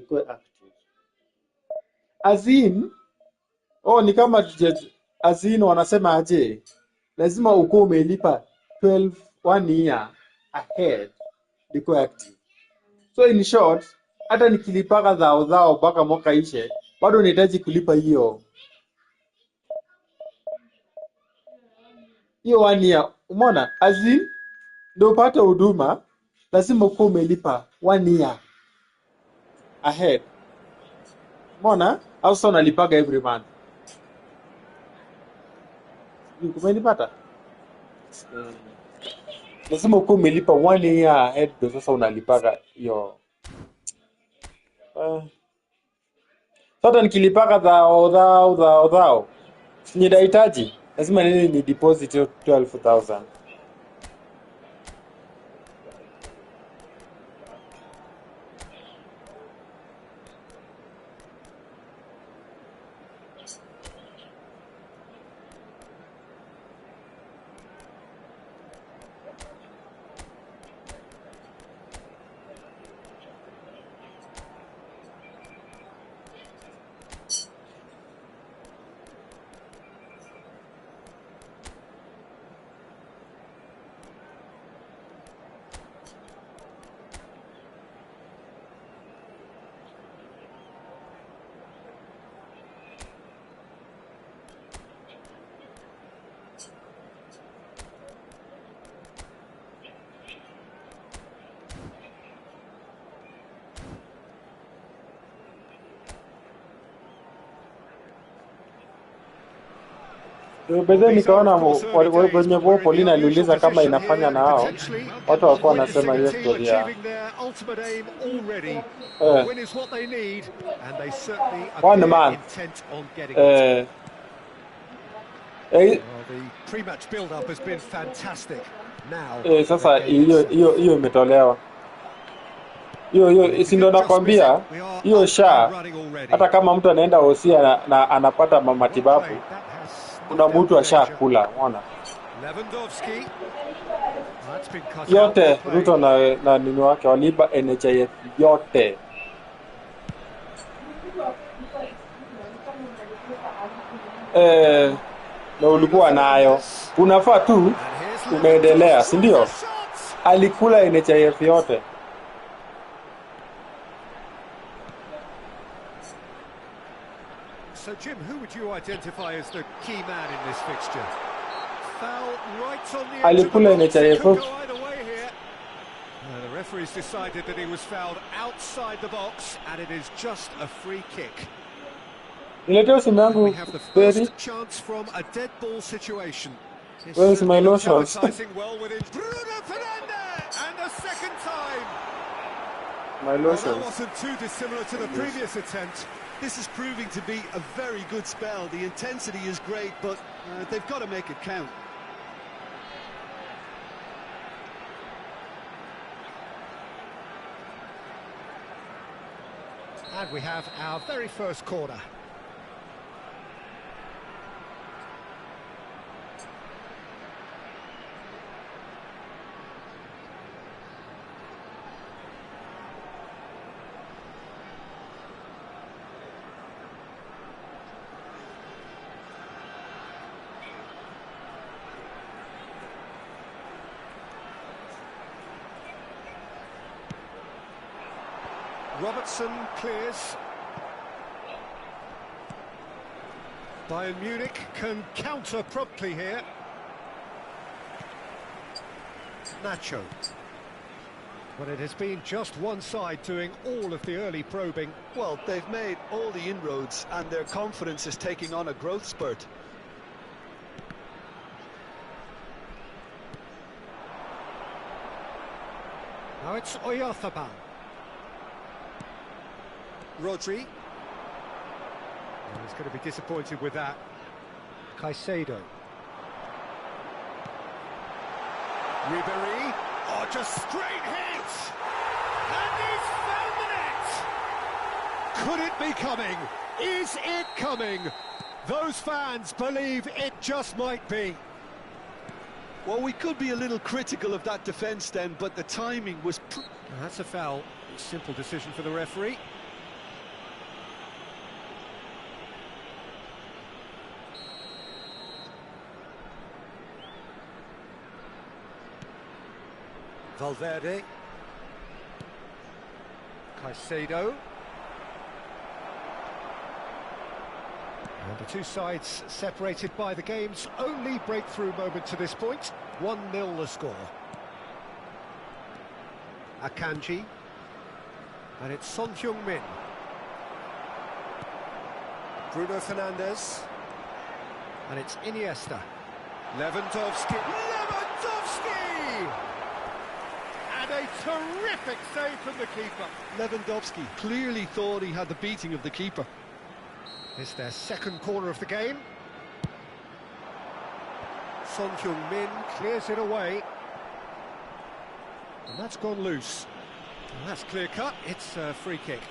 ikuwe active. Azin, ni kama azin wanasema aje, lazima ukuwe umelipa 1 year ahead ikuwe active. So in short, hata nikilipaka dhao mpaka mwaka ishe, bado nahitaji kulipa hiyo 1 year. Umeona? Azin ndio upate huduma, lazima ukuwe umelipa 1 year ahead. Umeona? Au sasa unalipaga every month. Umenipata? Lazima ukuwe umelipa 1 year ahead ndio sasa unalipaga hiyo. Sasa nikilipaka dhao nidahitaji, lazima ni deposit 12,000. Beze nikaona wenye Polina aliuliza kama inafanya na hao. Watu walikuwa wanasema hiyo storia. One man. Sasa hiyo imetolewa. Hiyo si ndo nakwambia, hiyo hata kama mtu anaenda hosia na anapata matibabu, kuna mtu ashakula, unaona? Yote Ruto na nini wake walipa NHIF yote. Na ulikuwa nayo. Unafaa tu umeendelea, si ndio? Alikula NHIF yote. So Jim, who would you identify as the key man in this fixture? Foul right on the edge of the box. It could go either way here. The referee's decided that he was fouled outside the box, and it is just a free kick. We have the first chance from a dead ball situation. Where's my lotions? Well within Bruno Fernandes, and a second time. My lotions. Well, that wasn't too dissimilar to the previous attempt. This is proving to be a very good spell. The intensity is great, but they've got to make it count. And we have our very first corner. Robertson clears. Bayern Munich can counter promptly here. Nacho. But it has been just one side doing all of the early probing. Well, they've made all the inroads and their confidence is taking on a growth spurt. Now it's Oyarzabal. Rodri. He's going to be disappointed with that. Caicedo. Ribéry. Oh, just straight hit! And he's found the net! Could it be coming? Is it coming? Those fans believe it just might be. Well, we could be a little critical of that defence then, but the timing was... That's a foul. Simple decision for the referee. Valverde. Caicedo. And the two sides separated by the game's only breakthrough moment to this point. 1-0 the score. Akanji. And it's Son Heung-min. Bruno Fernandes. And it's Iniesta. Lewandowski. And a terrific save from the keeper. Lewandowski clearly thought he had the beating of the keeper. It's their second corner of the game. Son Heung-min clears it away. And that's gone loose. And that's clear cut, it's a free kick.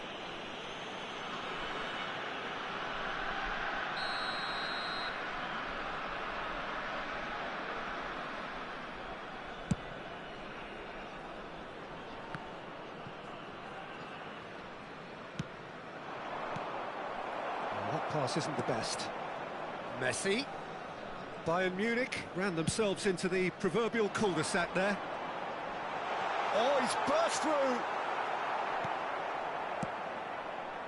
That pass isn't the best. Messi. Bayern Munich ran themselves into the proverbial cul-de-sac there. Oh, he's burst through!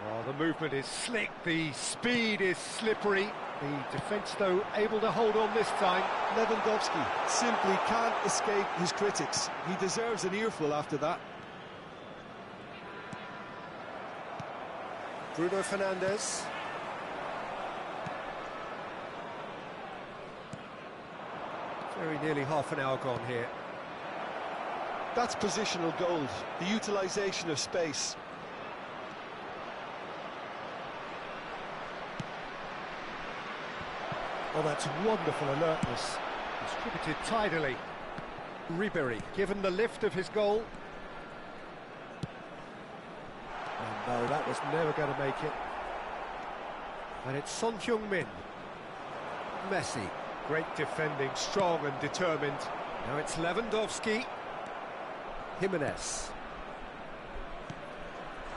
Oh, the movement is slick, the speed is slippery. The defence, though, able to hold on this time. Lewandowski simply can't escape his critics. He deserves an earful after that. Bruno Fernandes. Very nearly half an hour gone here. That's positional gold, the utilisation of space. Oh, that's wonderful alertness. Distributed tidily. Ribéry, given the lift of his goal. And no, that was never going to make it. And it's Son Heung-min. Messi. Great defending, strong and determined. Now it's Lewandowski. Jimenez.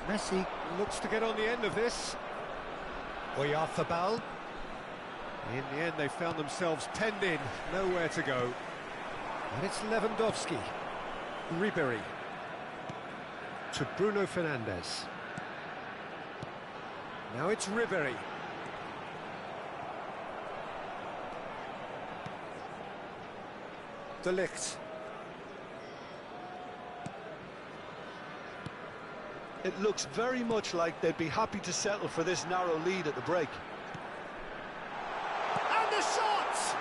Messi looks to get on the end of this. Oyarzabal. In the end, they found themselves penned in, nowhere to go. And it's Lewandowski. Ribéry. To Bruno Fernandes. Now it's Ribéry. De Ligt. It looks very much like they'd be happy to settle for this narrow lead at the break. And the shot!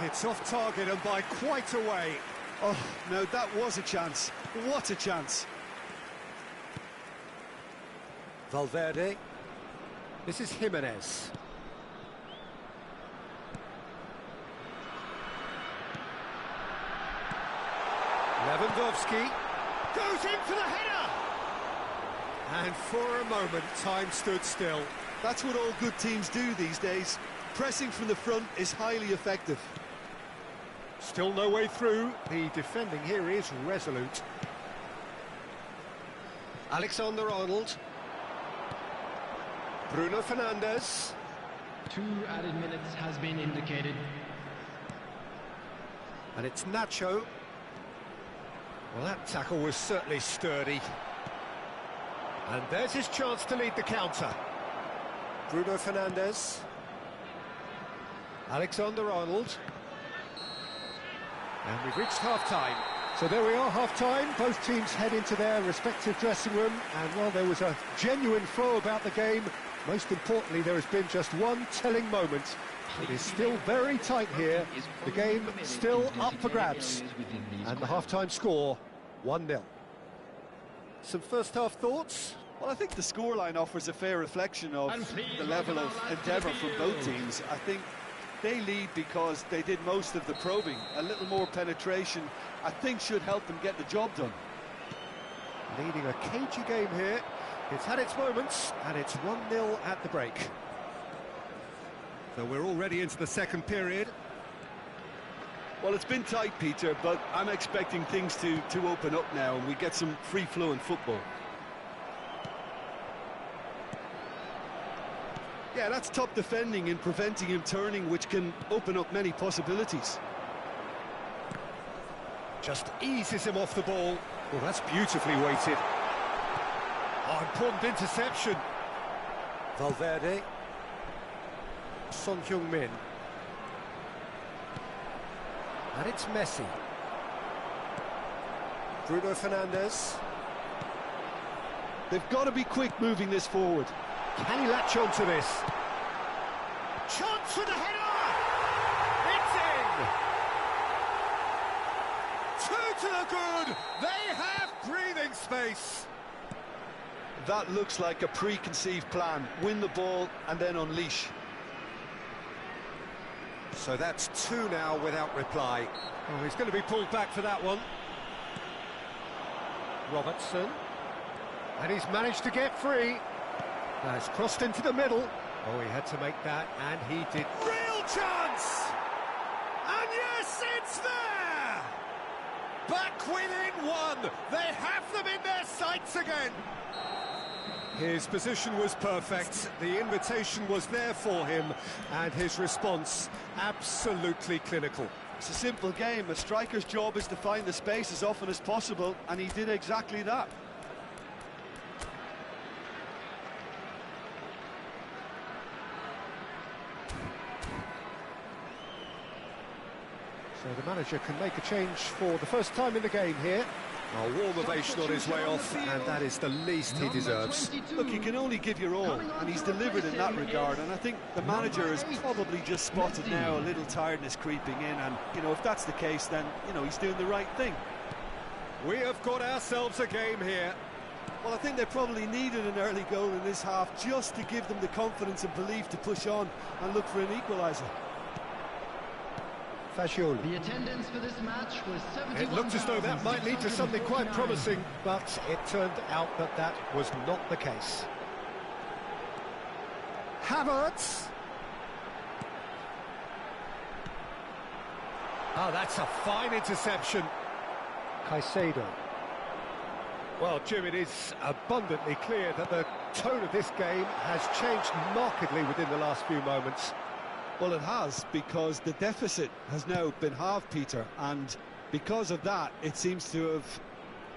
It's off target and by quite a way. Oh, no, that was a chance. What a chance. Valverde. This is Jimenez. Lewandowski goes in for the header! And for a moment, time stood still. That's what all good teams do these days. Pressing from the front is highly effective. Still no way through. The defending here is resolute. Alexander-Arnold. Bruno Fernandes. 2 added minutes has been indicated. And it's Nacho. Well, that tackle was certainly sturdy. And there's his chance to lead the counter. Bruno Fernandes. Alexander-Arnold. And we've reached half-time. So there we are, half-time. Both teams head into their respective dressing room. And while there was a genuine flow about the game, most importantly, there has been just one telling moment. It is still very tight here. The game still up for grabs. And the half-time score, 1-0. Some first-half thoughts? Well, I think the scoreline offers a fair reflection of the level of endeavour from both teams. I think they lead because they did most of the probing. A little more penetration, I think, should help them get the job done. Leading a cagey game here. It's had its moments, and it's 1-0 at the break. So we're already into the second period. Well, it's been tight, Peter, but I'm expecting things to open up now and we get some free-flowing football. Yeah, that's top defending and preventing him turning, which can open up many possibilities. Just eases him off the ball. Well, that's beautifully weighted. Oh, important interception. Valverde. Son Heung-min. And it's Messi. Bruno Fernandes. They've got to be quick moving this forward. Can he latch on to this? Chance for the header! It's in! Two to the good! They have breathing space! That looks like a preconceived plan. Win the ball and then unleash. So that's two now without reply. Oh, he's going to be pulled back for that one. Robertson. And he's managed to get free. That's crossed into the middle. Oh, he had to make that, and he did. Real chance! And yes, it's there! Back within one! They have them in their sights again! His position was perfect, the invitation was there for him, and his response absolutely clinical. It's a simple game. A striker's job is to find the space as often as possible, and he did exactly that. So the manager can make a change for the first time in the game here. A warm ovation on his way off, and that is the least he deserves. Look, you can only give your all, and he's delivered in that regard, and I think the manager has probably just spotted now a little tiredness creeping in, and, you know, if that's the case, then, you know, he's doing the right thing. We have got ourselves a game here. Well, I think they probably needed an early goal in this half just to give them the confidence and belief to push on and look for an equaliser. Fascioli. The attendance for this match was 71,659. It looked as though that might lead to something quite promising, but it turned out that that was not the case. Havertz. Oh, that's a fine interception. Caicedo. Well, Jim, it is abundantly clear that the tone of this game has changed markedly within the last few moments. Well, it has, because the deficit has now been halved, Peter, and because of that, it seems to have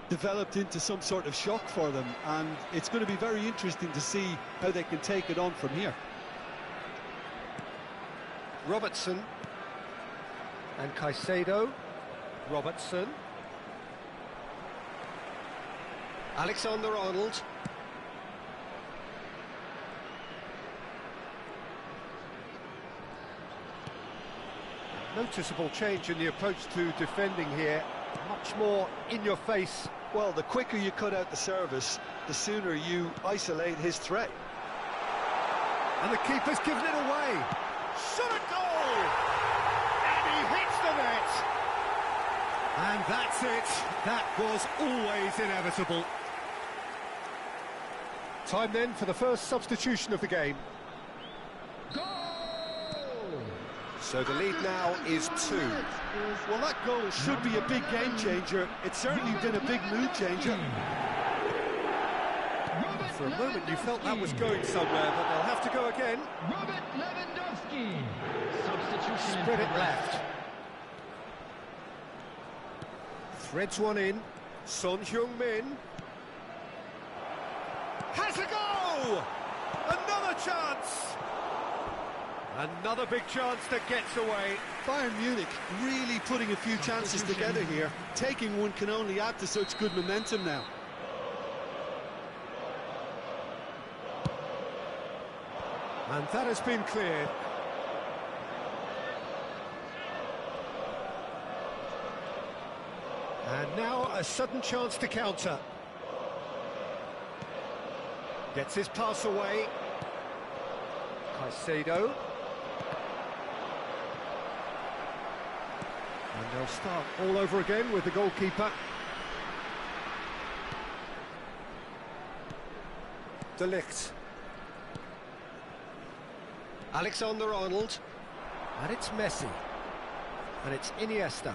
developed into some sort of shock for them, and it's going to be very interesting to see how they can take it on from here. Robertson and Caicedo. Robertson. Alexander-Arnold. Noticeable change in the approach to defending here. Much more in your face. Well, the quicker you cut out the service, the sooner you isolate his threat. And the keeper's given it away. Shot a goal! And he hits the net! And that's it. That was always inevitable. Time then for the first substitution of the game. So the lead now is 2. Well, that goal should be a big game changer. It's certainly been a big mood changer. For a moment you felt that was going somewhere, but they'll have to go again. Robert Lewandowski. Substitution. Spread it left. Threads one in. Son Heung-min. Has a go! Another chance! Another big chance that gets away. Bayern Munich really putting a few chances together here. Taking one can only add to such good momentum now. And that has been cleared. And now a sudden chance to counter. Gets his pass away. Caicedo. And they'll start all over again with the goalkeeper. De Ligt. Alexander-Arnold. And it's Messi. And it's Iniesta.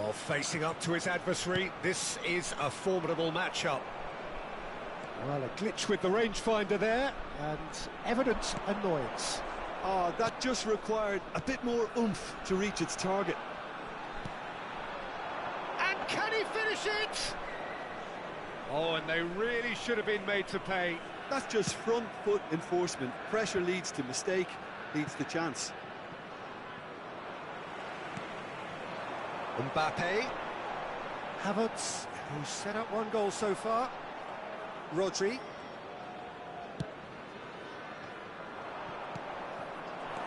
Oh, facing up to his adversary. This is a formidable matchup. Well, a glitch with the rangefinder there, and evident annoyance. Oh, that just required a bit more oomph to reach its target. Can he finish it? Oh, and they really should have been made to pay. That's just front foot enforcement. Pressure leads to mistake, leads to chance. Mbappe. Havertz, who's set up one goal so far. Rodri.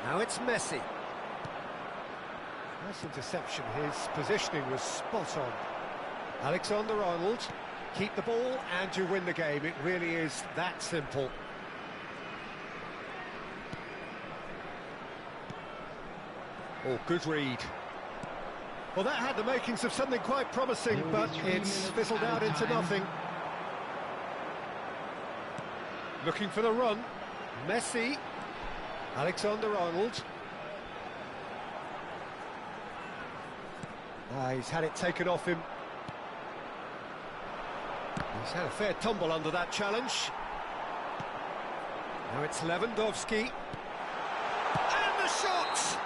Now it's Messi. Nice interception, his positioning was spot on. Alexander-Arnold, keep the ball and you win the game. It really is that simple. Oh, good read. Well, that had the makings of something quite promising, but it's fizzled out into nothing. Looking for the run. Messi. Alexander-Arnold. He's had it taken off him. He's had a fair tumble under that challenge. Now it's Lewandowski. And the shot!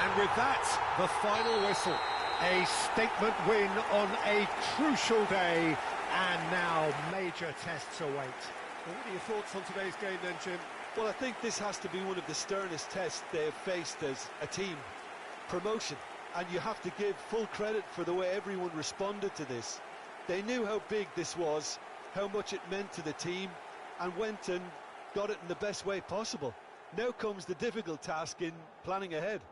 And with that, the final whistle. A statement win on a crucial day, and now major tests await. Well, what are your thoughts on today's game then, Jim? Well, I think this has to be one of the sternest tests they have faced as a team. Promotion. And you have to give full credit for the way everyone responded to this. They knew how big this was, how much it meant to the team, and went and got it in the best way possible. Now comes the difficult task in planning ahead.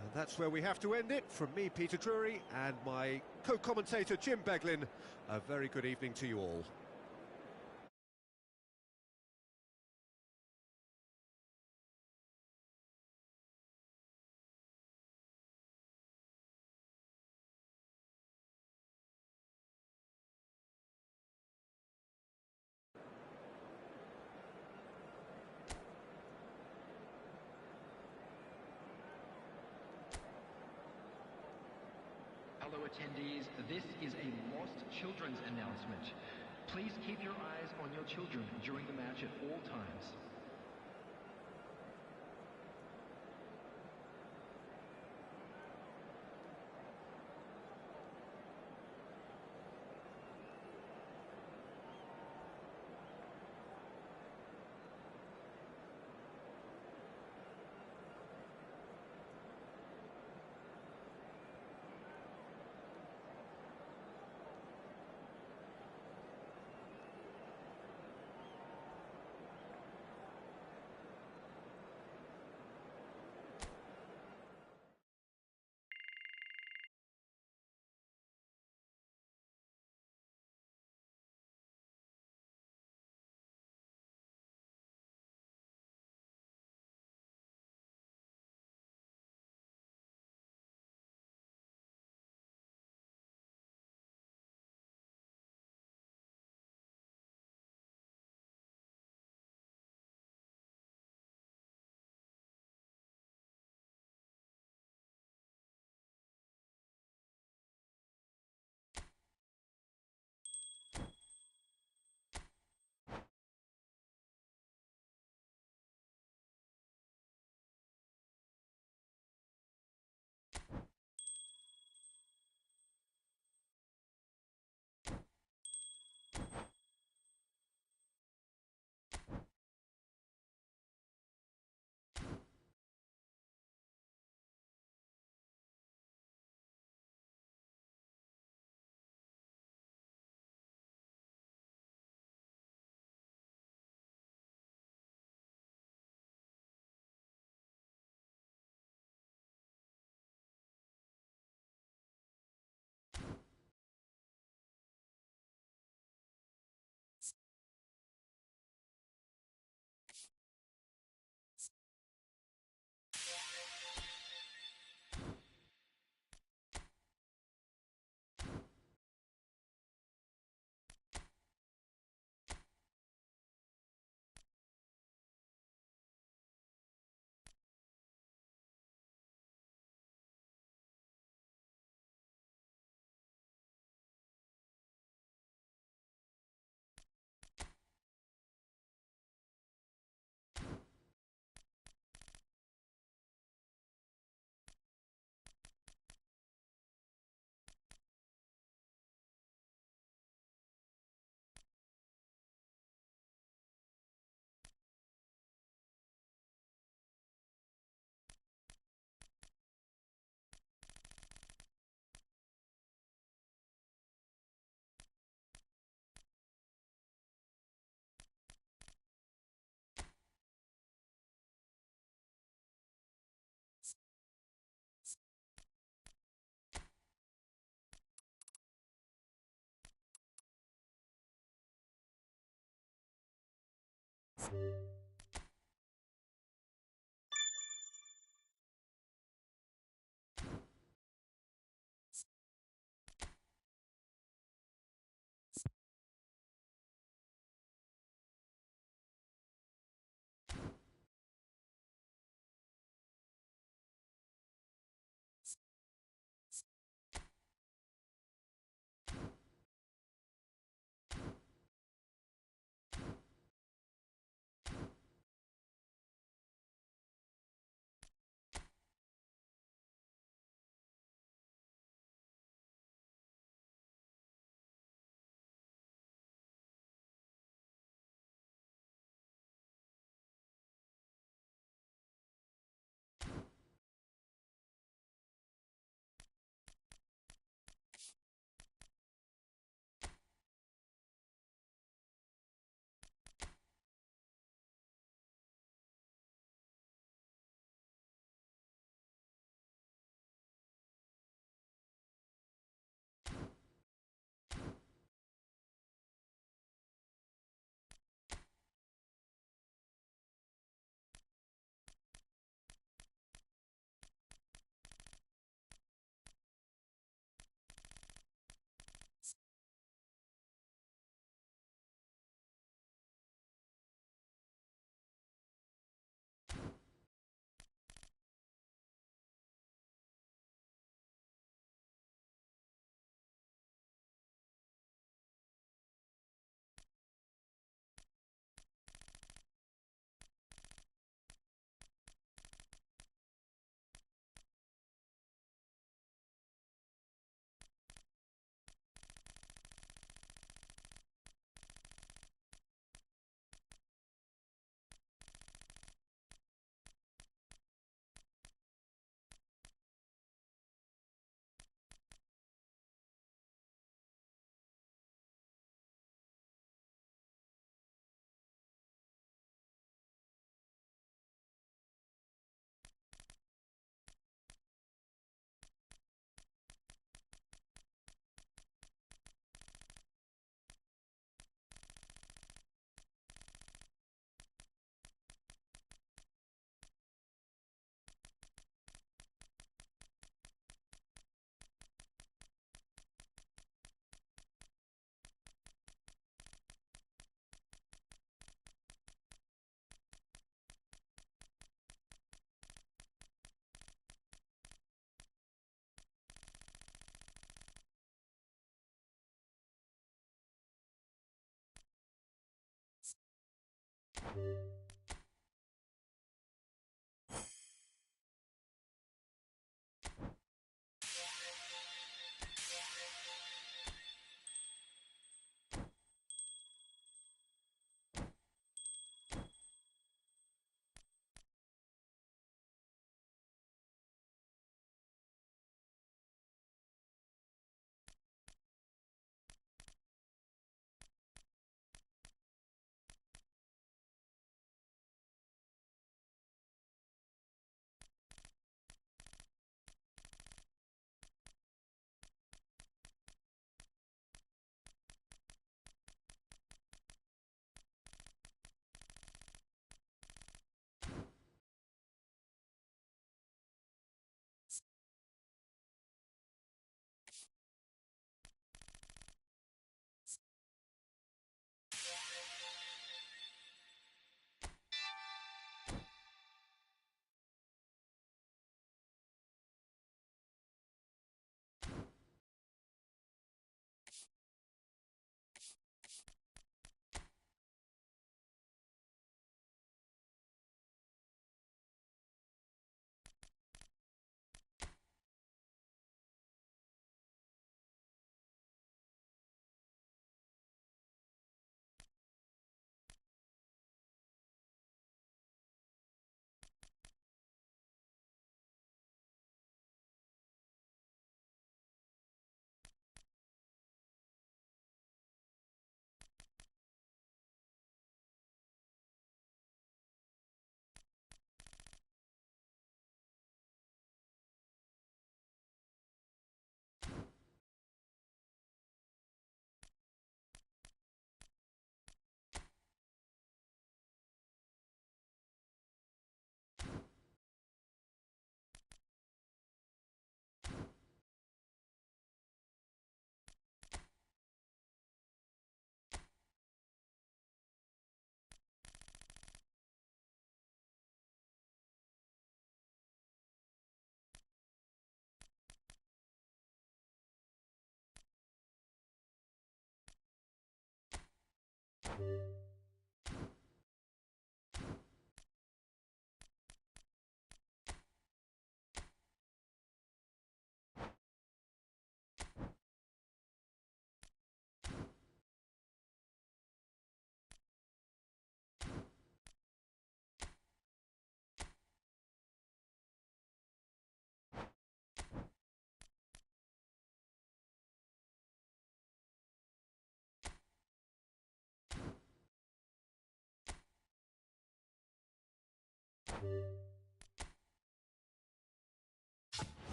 And that's where we have to end it. From me, Peter Drury, and my co-commentator, Jim Beglin, a very good evening to you all. Hello attendees, this is a lost children's announcement. Please keep your eyes on your children during the match at all times.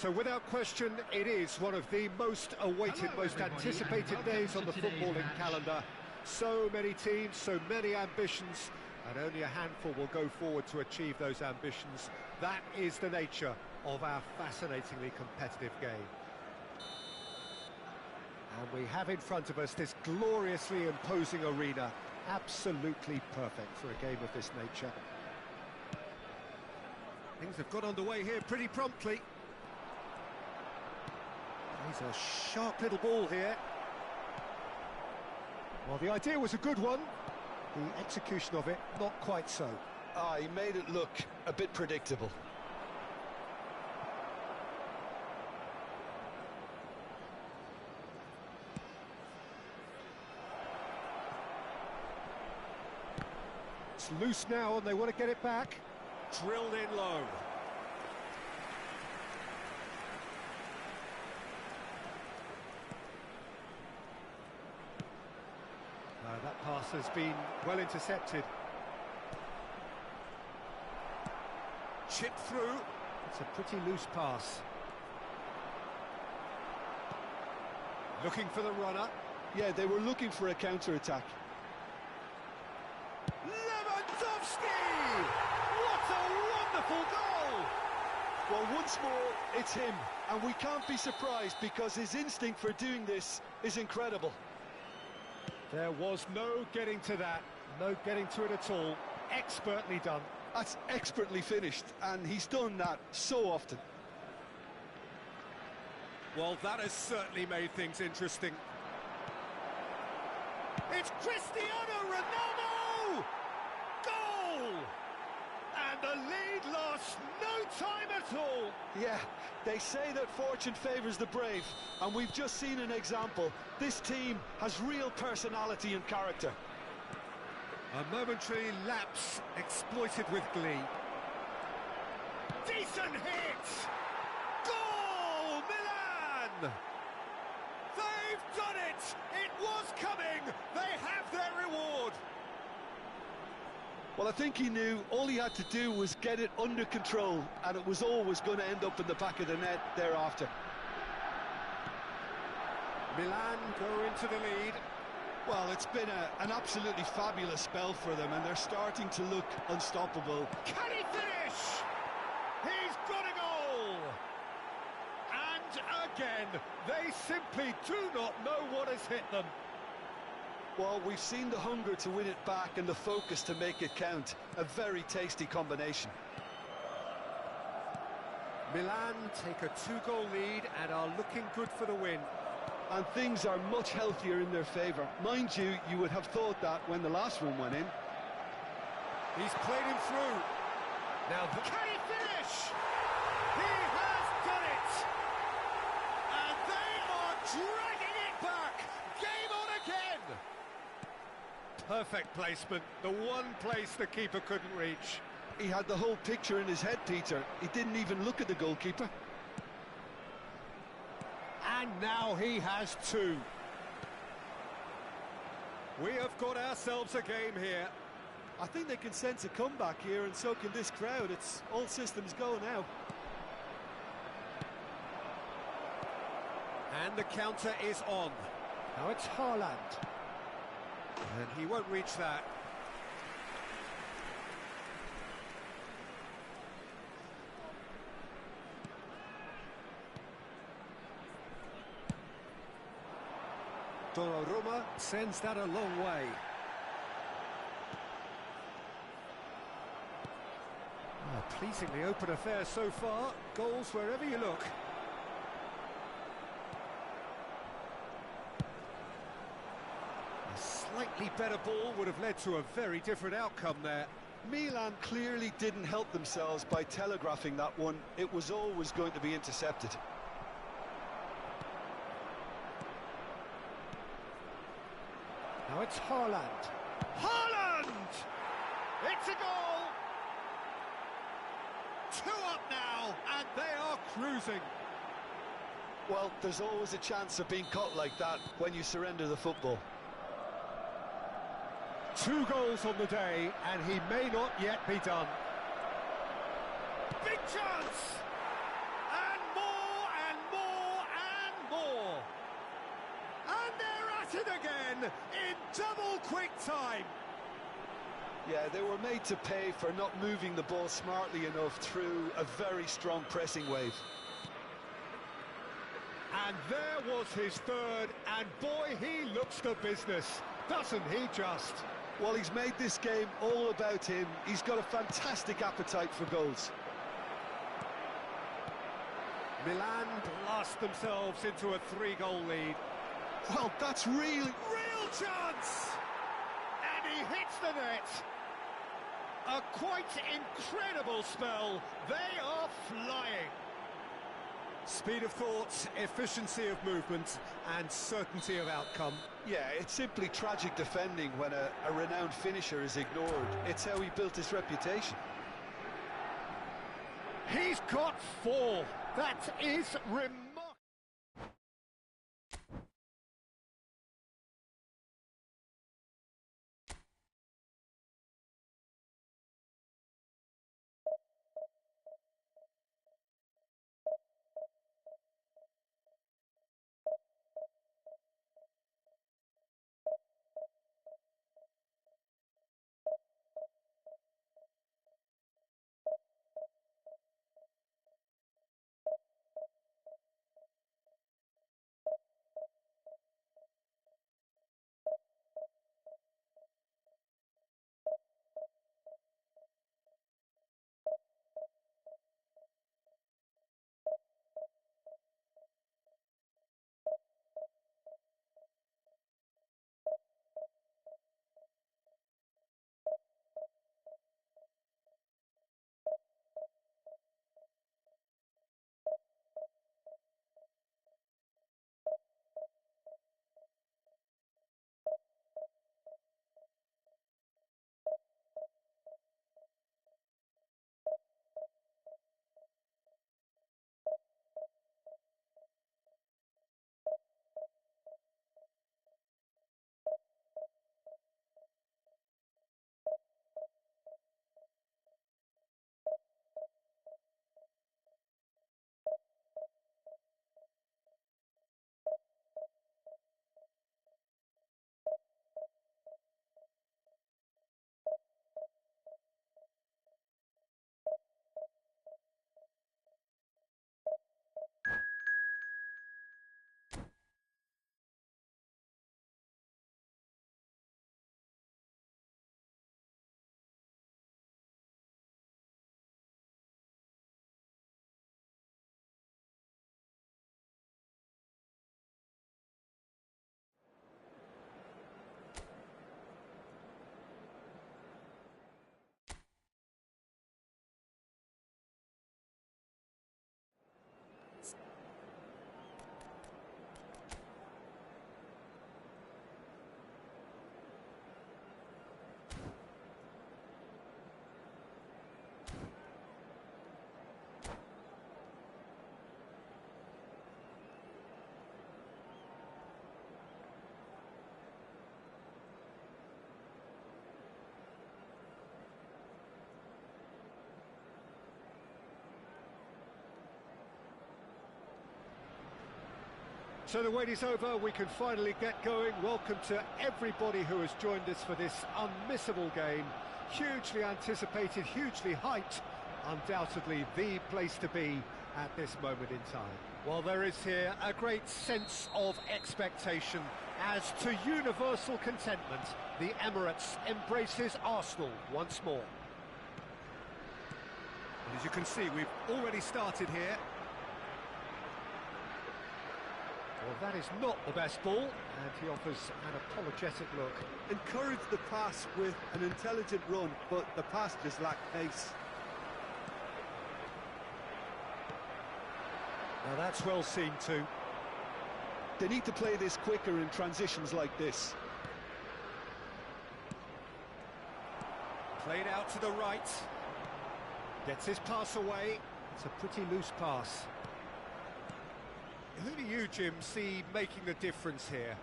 So without question, it is one of the most awaited, most anticipated days on the footballing calendar. So many teams, so many ambitions, and only a handful will go forward to achieve those ambitions. That is the nature of our fascinatingly competitive game. And we have in front of us this gloriously imposing arena, absolutely perfect for a game of this nature. Things have got underway here pretty promptly. He's a sharp little ball here. Well, the idea was a good one. The execution of it, not quite so. He made it look a bit predictable. It's loose now and they want to get it back. Drilled in low. That pass has been well intercepted. Chipped through. It's a pretty loose pass. Looking for the runner. Yeah, they were looking for a counter-attack. Lewandowski! What a wonderful goal! Well, once more, it's him, and we can't be surprised because his instinct for doing this is incredible. There was no getting to that, no getting to it at all. Expertly done. That's expertly finished, and he's done that so often. Well, that has certainly made things interesting. It's Cristiano Ronaldo! Goal! And the lead lost no time at all. Yeah, they say that fortune favours the brave, and we've just seen an example. This team has real personality and character. A momentary lapse exploited with glee. Decent hit! Goal, Milan! They've done it! It was coming! They have their reward! Well, I think he knew all he had to do was get it under control, and it was always going to end up in the back of the net thereafter. Milan go into the lead. Well, it's been an absolutely fabulous spell for them, and they're starting to look unstoppable. Can he finish? He's got a goal! And again, they simply do not know what has hit them. Well, we've seen the hunger to win it back and the focus to make it count. A very tasty combination. Milan take a 2-goal lead and are looking good for the win. And things are much healthier in their favour. Mind you, you would have thought that when the last one went in. He's played him through. Now, can he finish? He has done it! And they are dragging it back! Game on again! Perfect placement, the one place the keeper couldn't reach. He had the whole picture in his head, Peter. He didn't even look at the goalkeeper. And now he has two. We have got ourselves a game here. I think they can sense a comeback here, and so can this crowd. It's all systems go now. And the counter is on. Now it's Haaland. And he won't reach that. Donnarumma sends that a long way. Pleasingly open affair so far. Goals wherever you look. A slightly better ball would have led to a very different outcome there. Milan clearly didn't help themselves by telegraphing that one. It was always going to be intercepted. Now it's Haaland. Haaland! It's a goal! 2 up now, and they are cruising. Well, there's always a chance of being caught like that when you surrender the football. 2 goals on the day, and he may not yet be done. Big chance! And more at it again in double quick time. Yeah, they were made to pay for not moving the ball smartly enough through a very strong pressing wave. And there was his third, and boy, he looks the business, doesn't he just? Well, he's made this game all about him. He's got a fantastic appetite for goals. Milan blast themselves into a 3-goal lead. Well, that's really... Real chance! And he hits the net. A quite incredible spell. They are flying. Speed of thought, efficiency of movement, and certainty of outcome. Yeah, it's simply tragic defending when a renowned finisher is ignored. It's how he built his reputation. He's got 4. That is remarkable. So the wait is over, we can finally get going. Welcome to everybody who has joined us for this unmissable game. Hugely anticipated, hugely hyped, undoubtedly the place to be at this moment in time. Well, there is here a great sense of expectation as to universal contentment. The Emirates embraces Arsenal once more. And as you can see, we've already started here. Well, that is not the best ball, and he offers an apologetic look. Encourage the pass with an intelligent run, but the pass just lacked pace. Now that's well seen too. They need to play this quicker in transitions like this. Played out to the right. Gets his pass away. It's a pretty loose pass. Who do you, Jim, see making the difference here?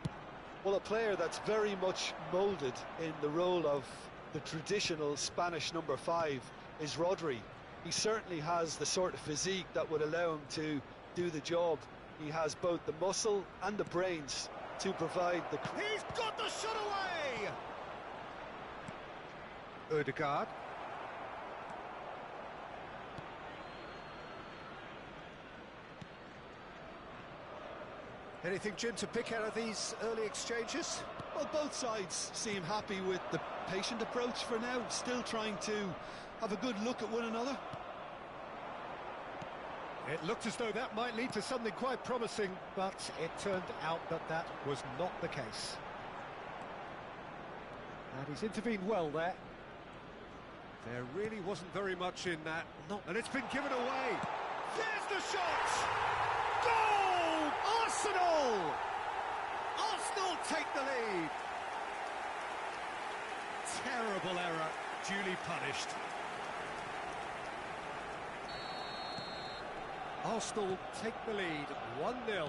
Well, a player that's very much moulded in the role of the traditional Spanish number 5 is Rodri. He certainly has the sort of physique that would allow him to do the job. He has both the muscle and the brains to provide the... He's got the shot away! Odegaard. Anything, Jim, to pick out of these early exchanges? Well, both sides seem happy with the patient approach for now, still trying to have a good look at one another. It looked as though that might lead to something quite promising, but it turned out that that was not the case. And he's intervened well there. There really wasn't very much in that. And it's been given away. There's the shot! Goal! Arsenal! Arsenal take the lead. Terrible error, duly punished. Arsenal take the lead, 1-0.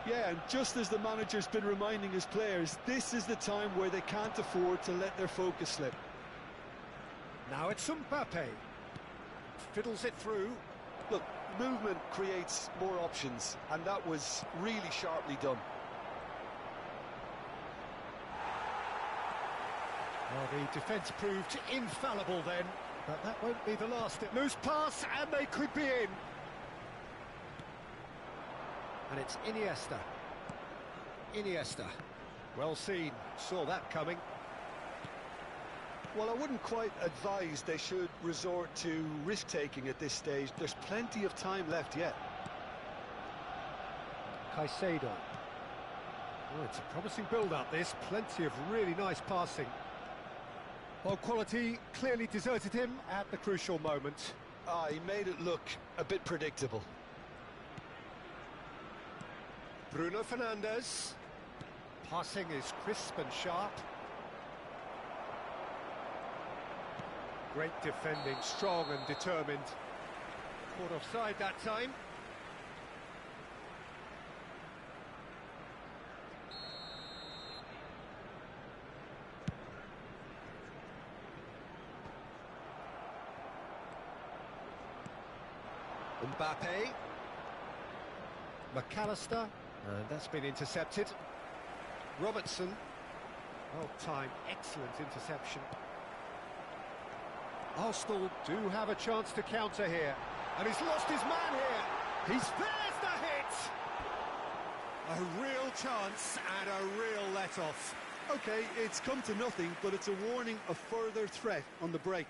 Yeah, and just as the manager's been reminding his players, this is the time where they can't afford to let their focus slip. Now it's Mbappe. Fiddles it through. Look, movement creates more options, and that was really sharply done. Well, the defence proved infallible then, but that won't be the last. Loose pass, and they could be in. And it's Iniesta. Iniesta. Well seen, saw that coming. Well, I wouldn't quite advise they should resort to risk-taking at this stage. There's plenty of time left yet. Caicedo. Oh, it's a promising build-up, this. Plenty of really nice passing. Well, quality clearly deserted him at the crucial moment. He made it look a bit predictable. Bruno Fernandes. Passing is crisp and sharp. Great defending, strong and determined. Caught offside that time. Mbappe. McAllister. That's been intercepted. Robertson. Well timed, excellent interception. Arsenal do have a chance to counter here. And he's lost his man here. There's the hit! A real chance and a real let-off. OK, it's come to nothing, but it's a warning of further threat on the break.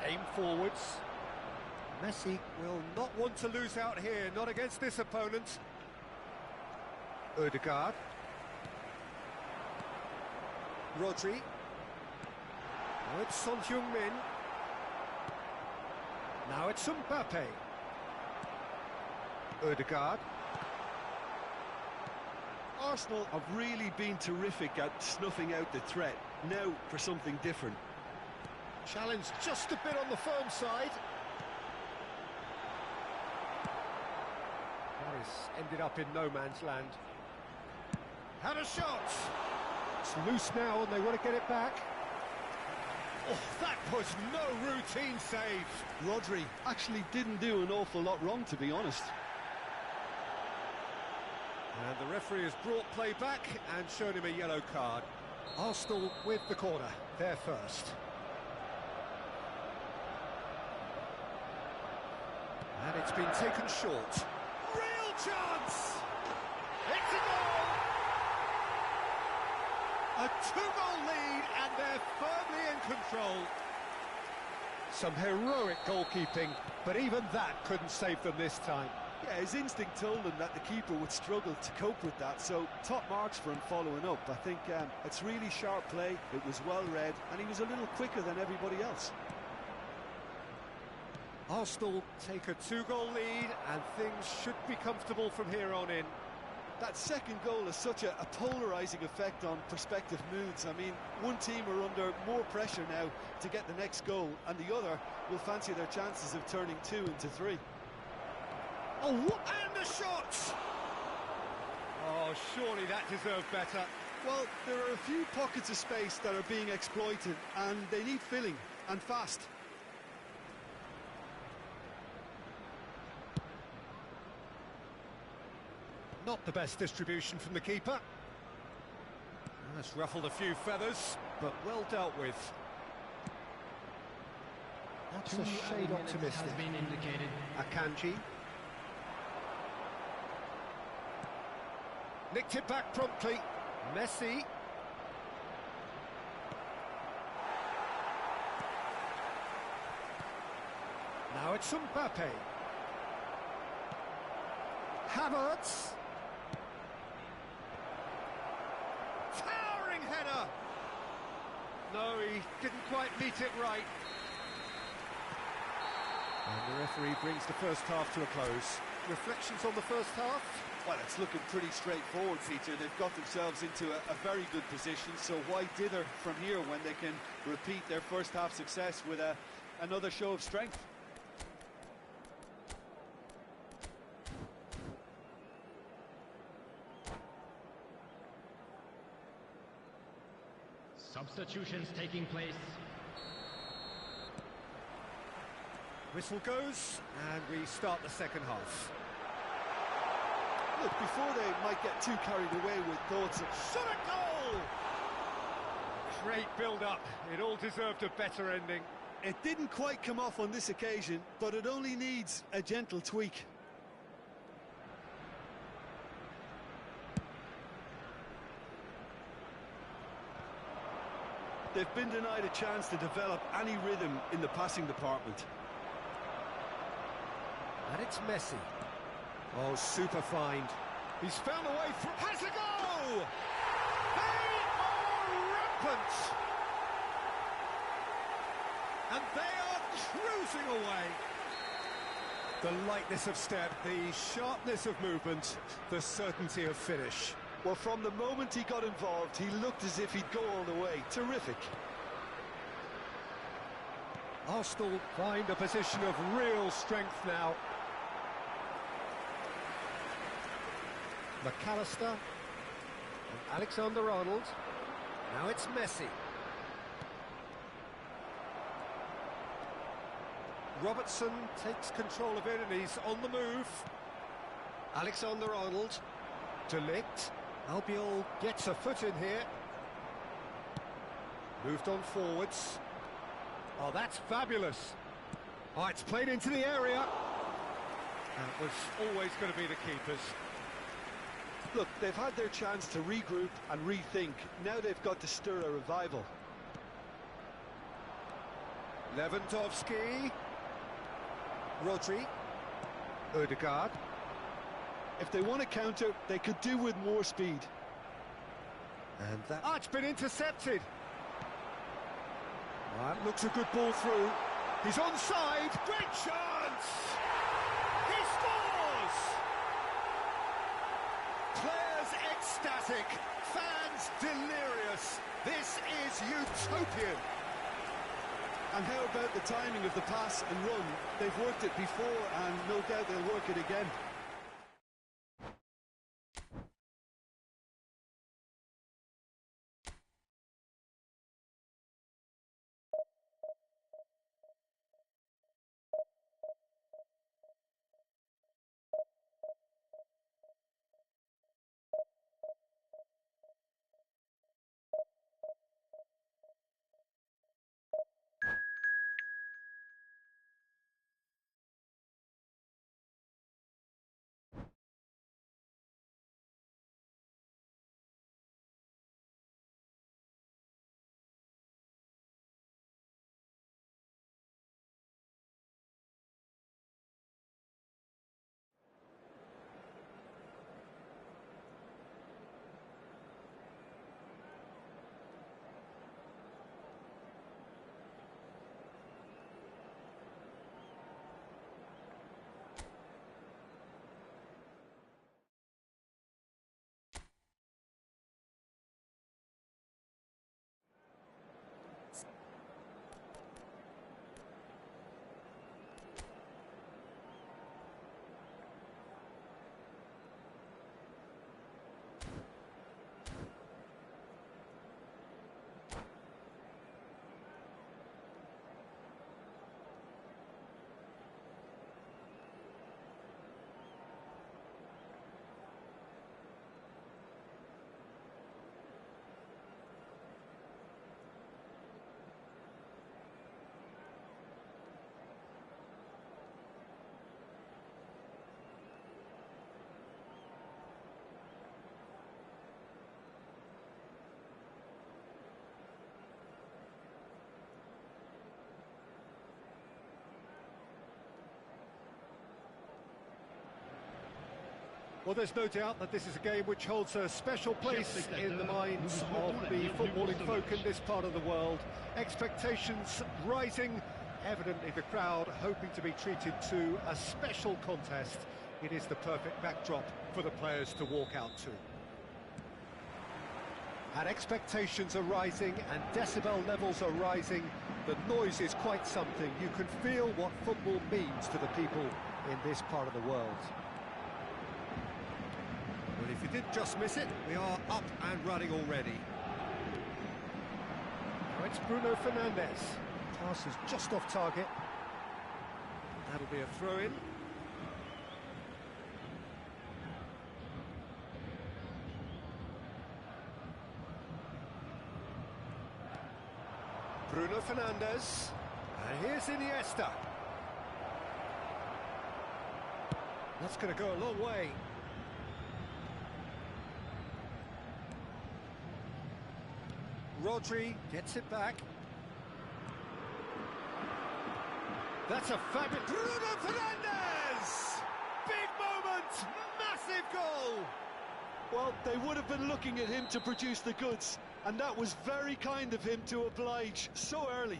Aim forwards. Messi will not want to lose out here, not against this opponent. Odegaard. Rodri. Now it's Son Heung-min. Now it's Mbappe. Odegaard. Arsenal have really been terrific at snuffing out the threat. Now for something different. Challenge just a bit on the firm side. Paris ended up in no man's land. Had a shot! It's loose now and they want to get it back. Oh, that was no routine save. Rodri actually didn't do an awful lot wrong, to be honest. And the referee has brought play back and shown him a yellow card. Arsenal with the corner, they're first. And it's been taken short. Real chance! It's a goal! A two-goal lead and they're firmly in control. Some heroic goalkeeping, but even that couldn't save them this time. Yeah, his instinct told him that the keeper would struggle to cope with that, so top marks for him following up. I think it's really sharp play, it was well read, and he was a little quicker than everybody else. Arsenal take a two-goal lead and things should be comfortable from here on in. That second goal has such a polarising effect on prospective moods. I mean, one team are under more pressure now to get the next goal, and the other will fancy their chances of turning 2 into 3. Oh, and the shot! Oh, surely that deserved better. Well, there are a few pockets of space that are being exploited, and they need filling, and fast. Not the best distribution from the keeper. That's ruffled a few feathers, but well dealt with. That's a shade optimistic. Has been indicated. Akanji. Nicked it back promptly. Messi. Now it's Mbappe. Havertz. Towering header. No, he didn't quite meet it right. And the referee brings the first half to a close. Reflections on the first half? Well, it's looking pretty straightforward, Peter. They've got themselves into a very good position, so why dither from here when they can repeat their first half success with another show of strength? Substitutions taking place. Whistle goes, and we start the second half. Look, before they might get too carried away with thoughts of Shot a goal! Great build-up. It all deserved a better ending. it didn't quite come off on this occasion, but it only needs a gentle tweak. They've been denied a chance to develop any rhythm in the passing department. And it's Messi. Oh, super find. He's found a way through. Has a go! They are rampant! And they are cruising away. The lightness of step, the sharpness of movement, the certainty of finish. Well, from the moment he got involved, he looked as if he'd go all the way. Terrific. Arsenal find a position of real strength now. McAllister and Alexander-Arnold. Now it's Messi. Robertson takes control of it and he's on the move. Alexander-Arnold. De Ligt. Albiol gets a foot in here. Moved on forwards. Oh, that's fabulous. Oh, it's played into the area. That was always going to be the keeper's. Look, they've had their chance to regroup and rethink. Now they've got to stir a revival. Lewandowski. Rodri. Ødegaard. If they want to counter, they could do with more speed. And that... Oh, it's been intercepted. That looks a good ball through. He's onside. Great chance! He scores! Players ecstatic. Fans delirious. This is utopian. And how about the timing of the pass and run? They've worked it before, and no doubt they'll work it again. Well, there's no doubt that this is a game which holds a special place in the minds of the footballing folk in this part of the world. Expectations rising, evidently the crowd hoping to be treated to a special contest. It is the perfect backdrop for the players to walk out to. And expectations are rising and decibel levels are rising. The noise is quite something. You can feel what football means to the people in this part of the world. Well, if you did just miss it, we are up and running already. Now it's Bruno Fernandes. Pass is just off target. That'll be a throw-in. Bruno Fernandes. And here's Iniesta. That's going to go a long way. Rodri gets it back. That's a fabulous... Bruno Fernandes! Big moment! Massive goal! Well, they would have been looking at him to produce the goods, and that was very kind of him to oblige so early.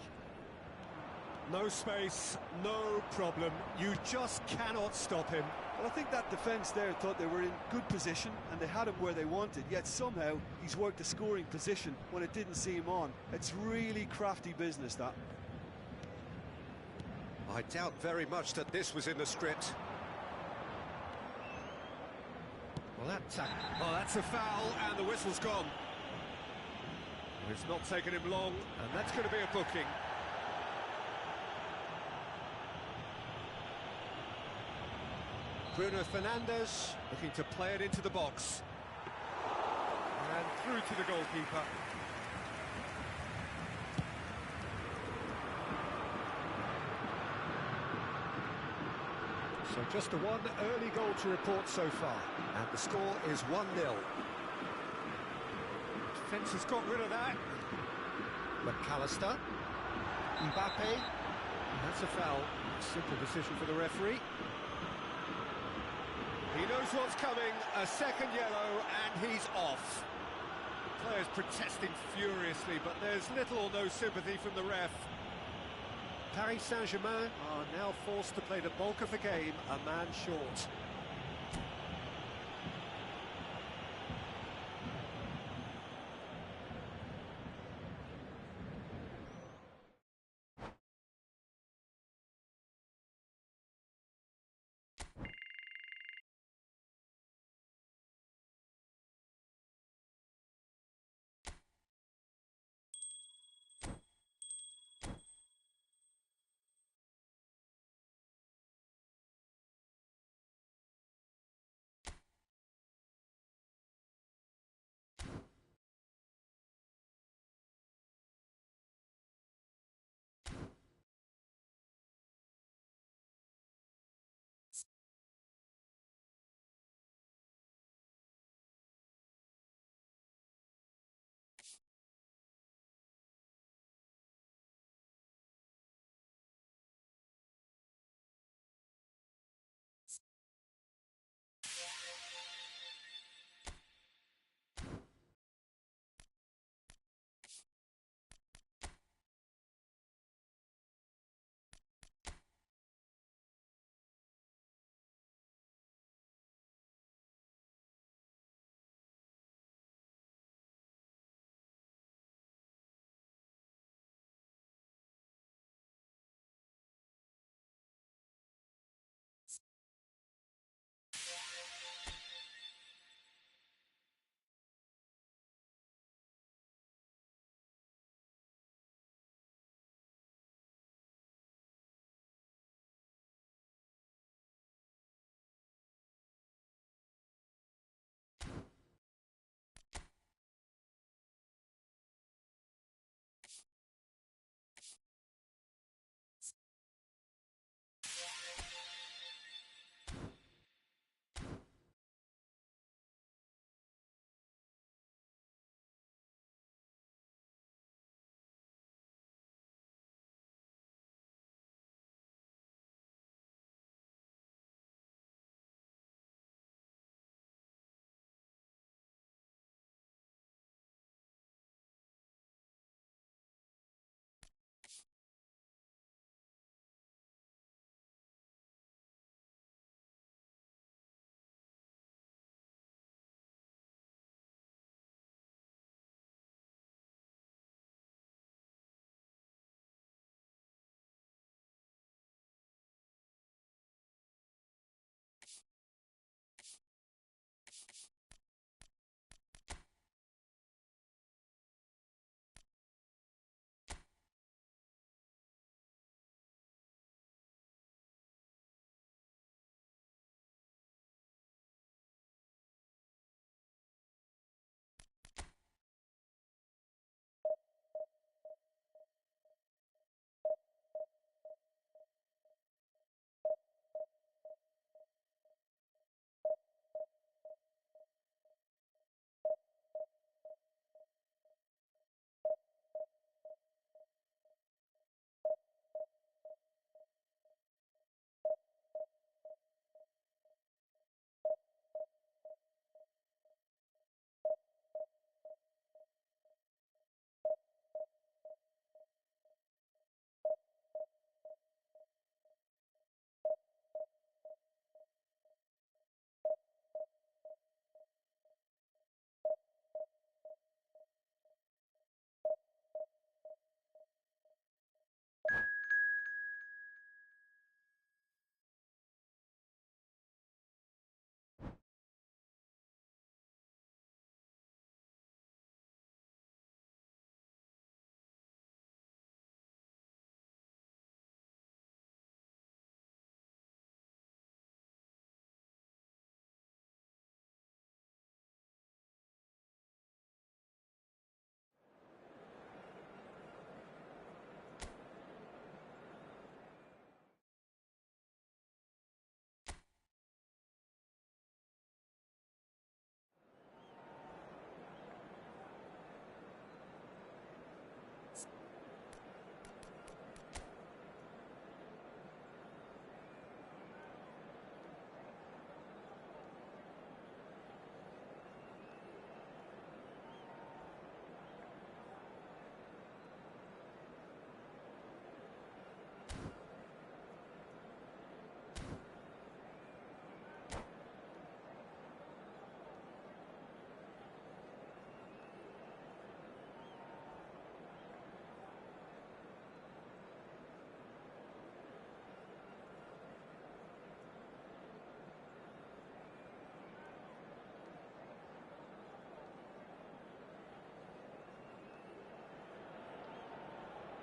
No space, no problem. You just cannot stop him. Well, I think that defence there thought they were in good position and they had him where they wanted, yet somehow he's worked a scoring position when it didn't seem on. It's really crafty business, that. I doubt very much that this was in the script. Well, that's a foul, and the whistle's gone. It's not taken him long, and that's going to be a booking. Bruno Fernandes looking to play it into the box. And through to the goalkeeper. So just a one early goal to report so far. And the score is 1-0. Defence has got rid of that. McAllister. Mbappe. That's a foul. Simple decision for the referee. He knows what's coming, a second yellow, and he's off. The players protesting furiously, but there's little or no sympathy from the ref. Paris Saint-Germain are now forced to play the bulk of the game a man short.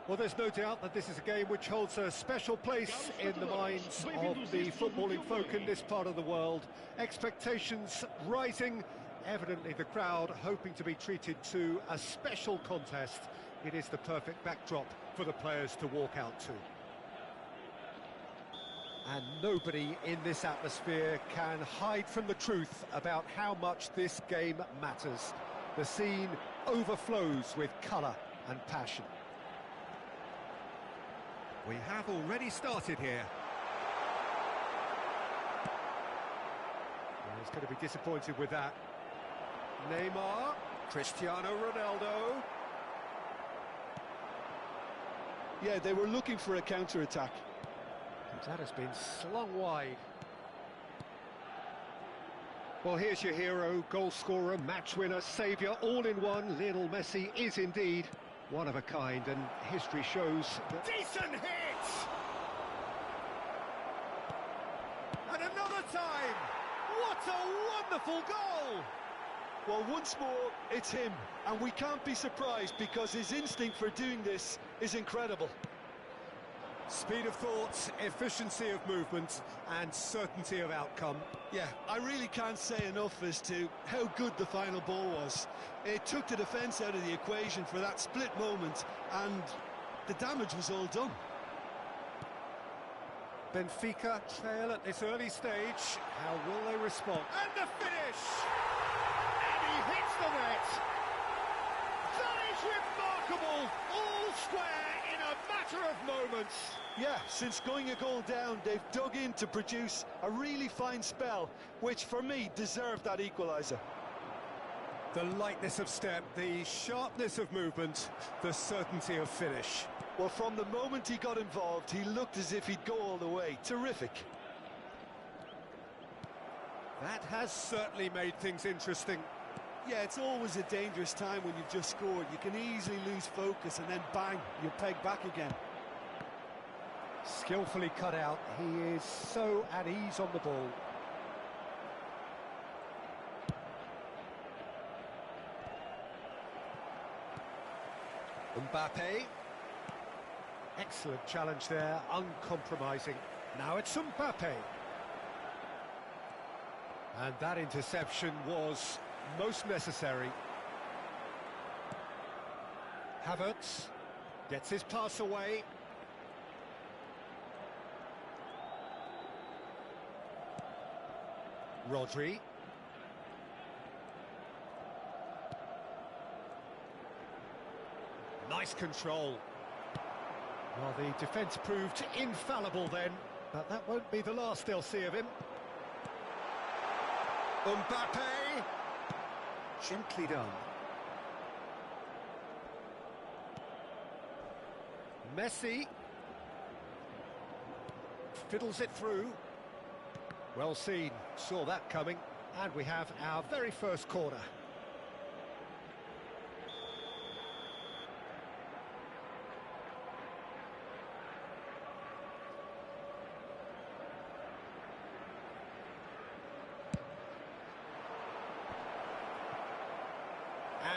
Well, there's no doubt that this is a game which holds a special place in the minds of the footballing folk in this part of the world. Expectations rising, evidently the crowd hoping to be treated to a special contest. It is the perfect backdrop for the players to walk out to. And nobody in this atmosphere can hide from the truth about how much this game matters. The scene overflows with colour and passion. We have already started here. Well, he's going to be disappointed with that. Neymar, Cristiano Ronaldo. Yeah, they were looking for a counter-attack. And that has been slung wide. Well, here's your hero, goal scorer, match winner, saviour, all in one. Lionel Messi is indeed one of a kind, and history shows that... Decent hit! And another time! What a wonderful goal! Well, once more, it's him, and we can't be surprised because his instinct for doing this is incredible. Speed of thought, efficiency of movement, and certainty of outcome. Yeah, I really can't say enough as to how good the final ball was. It took the defence out of the equation for that split moment, and the damage was all done. Benfica trail at this early stage. How will they respond? And the finish! And he hits the net! That is remarkable! All square in a matter of moments. Yeah, since going a goal down, they've dug in to produce a really fine spell, which for me deserved that equaliser. The lightness of step, the sharpness of movement, the certainty of finish. Well, from the moment he got involved, he looked as if he'd go all the way. Terrific. That has certainly made things interesting. Yeah, it's always a dangerous time when you've just scored. You can easily lose focus and then bang, you're pegged back again. Skillfully cut out, he is so at ease on the ball. Mbappe. Excellent challenge there, uncompromising. Now it's Mbappe. And that interception was most necessary. Havertz gets his pass away. Rodri. Nice control. Well, the defence proved infallible then, but that won't be the last they'll see of him. Mbappe! Gently done. Messi. Fiddles it through. Well seen, saw that coming, and we have our very first corner.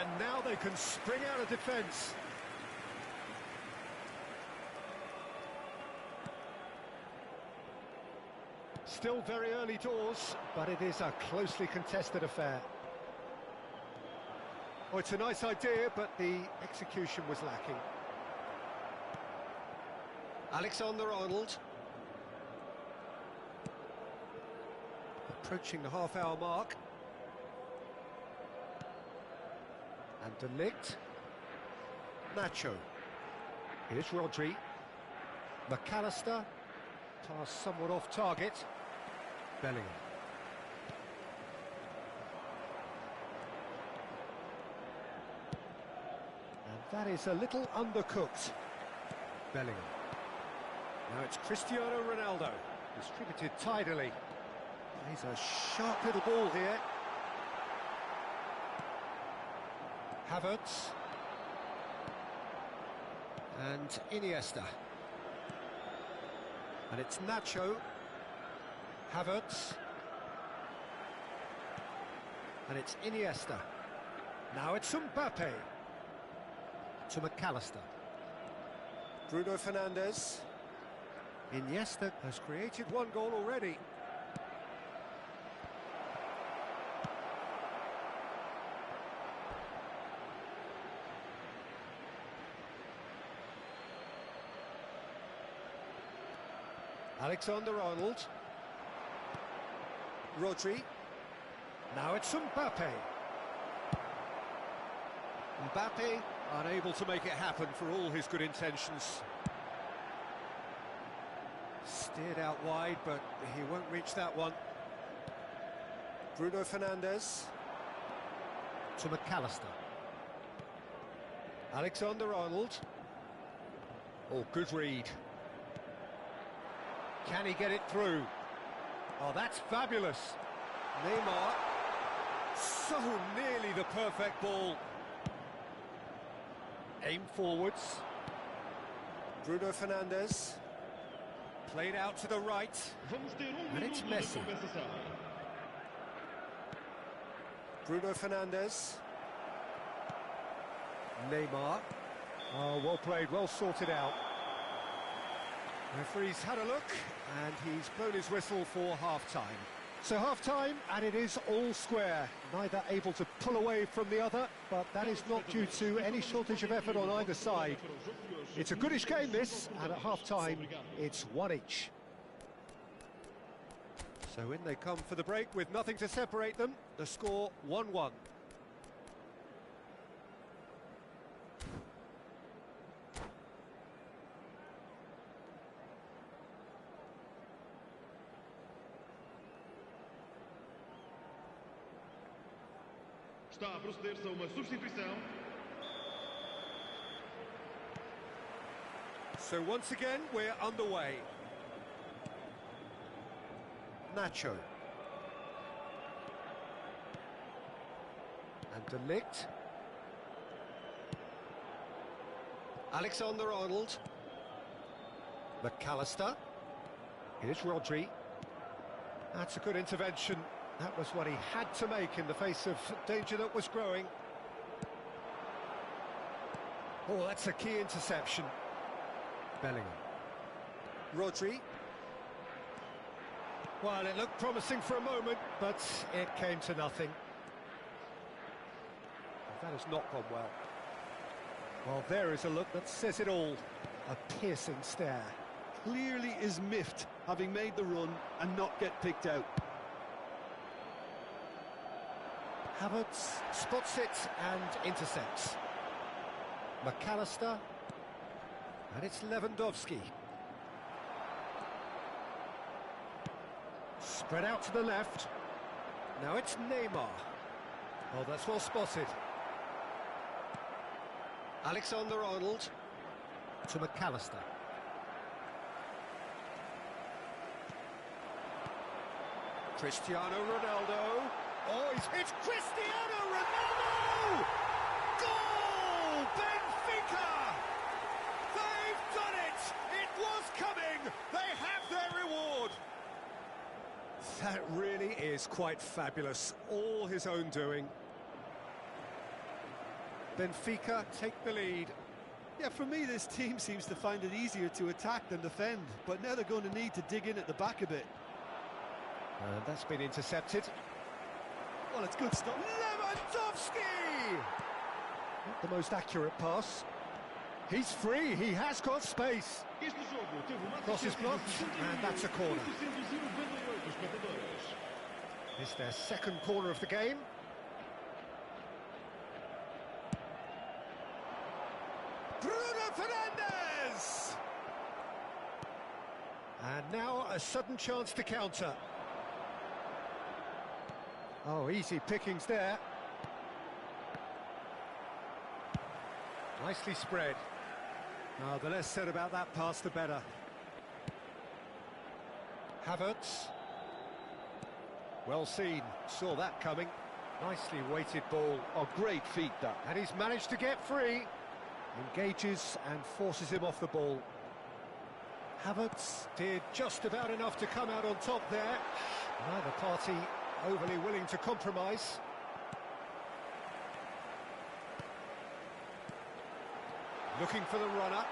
And now they can spring out of defence. Still very early doors, but it is a closely contested affair. Oh, it's a nice idea, but the execution was lacking. Alexander-Arnold. Approaching the half-hour mark. And De Ligt. Nacho. Here's Rodri. McAllister. Pass somewhat off target. Bellingham. And that is a little undercooked. Bellingham. Now it's Cristiano Ronaldo. Distributed tidily. He's a sharp little ball here. Havertz. And Iniesta. And it's Nacho. Havertz. And it's Iniesta. Now it's Mbappe. To McAllister. Bruno Fernandes. Iniesta has created one goal already. Alexander-Arnold. Rodri. Now it's Mbappe. Mbappe unable to make it happen for all his good intentions. Steered out wide, but he won't reach that one. Bruno Fernandes. To McAllister. Alexander-Arnold. Oh, good read. Can he get it through? Oh, that's fabulous. Neymar. So nearly the perfect ball. Aim forwards. Bruno Fernandes. Played out to the right. And it's Messi. Bruno Fernandes. Neymar. Oh, well played, well sorted out. Referee's had a look, and he's blown his whistle for half-time. So half-time, and it is all square. Neither able to pull away from the other, but that is not due to any shortage of effort on either side. It's a goodish game, this, and at half-time, it's one each. So in they come for the break with nothing to separate them. The score 1-1. Está a proceder-se a uma substituição. So once again, we're underway. Nacho. And De Ligt. Alexander-Arnold. McAllister. Here's Rodri. That's a good intervention. That was what he had to make in the face of danger that was growing. Oh, that's a key interception. Bellingham. Rodri. Well, it looked promising for a moment, but it came to nothing. That has not gone well. Well, there is a look that says it all. A piercing stare. Clearly is miffed, having made the run and not get picked out. Havertz spots it and intercepts. McAllister. And it's Lewandowski. Spread out to the left. Now it's Neymar. Oh, that's well spotted. Alexander-Arnold to McAllister. Cristiano Ronaldo. Oh, he's hit Cristiano Ronaldo! Goal! Benfica! They've done it! It was coming! They have their reward! That really is quite fabulous. All his own doing. Benfica take the lead. Yeah, for me, this team seems to find it easier to attack than defend, but now they're going to need to dig in at the back a bit. And that's been intercepted. Well, it's good stuff. Lewandowski! Not the most accurate pass. He's free, he has got space. Cross is blocked, and that's a corner. It's their second corner of the game. Bruno Fernandes! And now a sudden chance to counter. Oh, easy pickings there. Nicely spread. Oh, the less said about that pass, the better. Havertz. Well seen, saw that coming. Nicely weighted ball. Oh, great feat, that. And he's managed to get free. Engages and forces him off the ball. Havertz did just about enough to come out on top there. Neither party overly willing to compromise. Looking for the runner.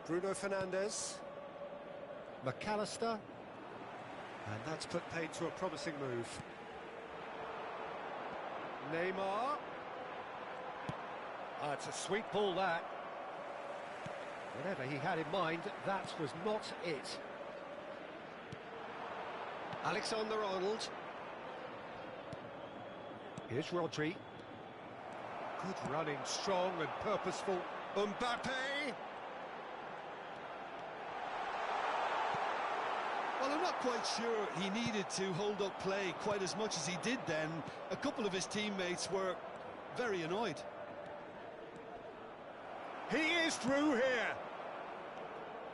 Bruno Fernandes. McAllister. And that's put paid to a promising move. Neymar. It's a sweet ball, that. Whatever he had in mind, that was not it. Alexander-Arnold. Here's Rodri. Good running, strong and purposeful. Mbappe! Well, I'm not quite sure he needed to hold up play quite as much as he did then. A couple of his teammates were very annoyed. He is through here!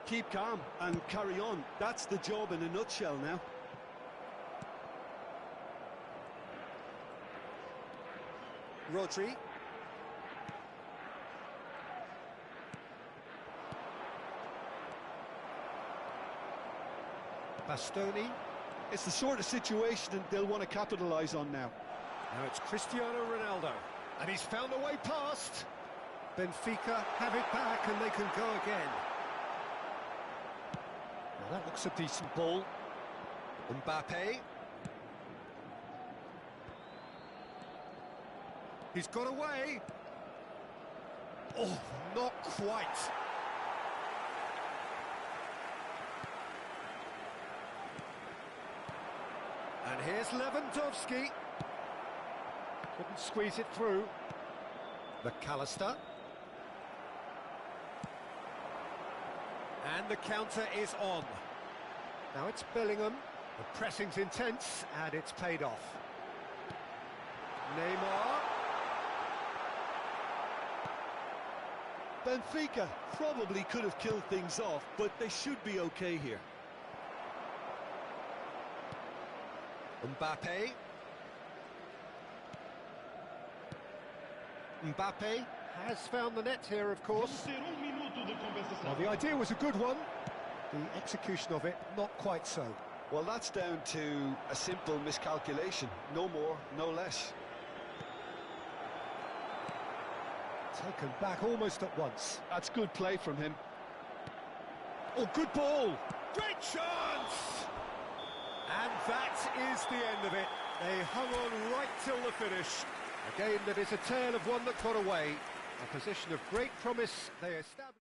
Keep calm and carry on. That's the job in a nutshell now. Rodri. Bastoni. It's the sort of situation that they'll want to capitalise on now. Now it's Cristiano Ronaldo. And he's found a way past. Benfica have it back and they can go again. Now that looks a decent ball. Mbappe. He's got away. Oh, not quite. And here's Lewandowski. Couldn't squeeze it through. McAllister. And the counter is on. Now it's Bellingham. The pressing's intense and it's paid off. Neymar. Benfica probably could have killed things off, but they should be okay here. Mbappe. Mbappe has found the net here, of course. Now, the idea was a good one. The execution of it, not quite so. Well, that's down to a simple miscalculation. No more, no less. Taken back almost at once. That's good play from him. Oh, good ball! Great chance! And that is the end of it. They hung on right till the finish. A game that is a tale of one that got away. A position of great promise they established.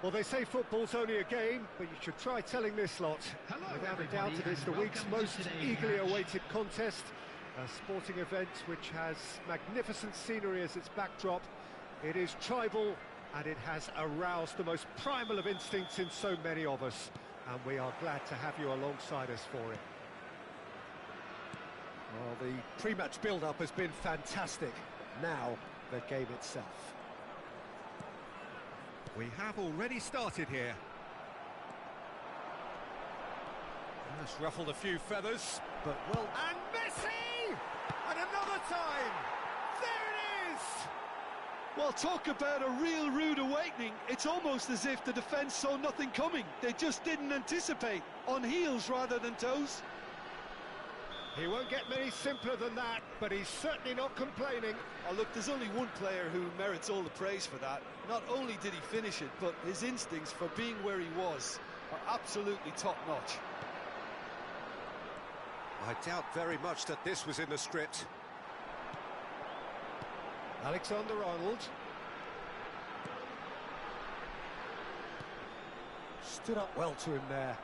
Well, they say football's only a game, but you should try telling this lot. Without a doubt, it is the week's most eagerly awaited contest. A sporting event which has magnificent scenery as its backdrop. It is tribal, and it has aroused the most primal of instincts in so many of us. And we are glad to have you alongside us for it. Well, the pre-match build-up has been fantastic. Now, the game itself. We have already started here. Just ruffled a few feathers, but well... And Messi! And another time! There it is! Well, talk about a real rude awakening. It's almost as if the defence saw nothing coming. They just didn't anticipate. On heels rather than toes. He won't get many simpler than that, but he's certainly not complaining. Oh, look, there's only one player who merits all the praise for that. Not only did he finish it, but his instincts for being where he was are absolutely top-notch. I doubt very much that this was in the script. Alexander-Arnold. Stood up well to him there.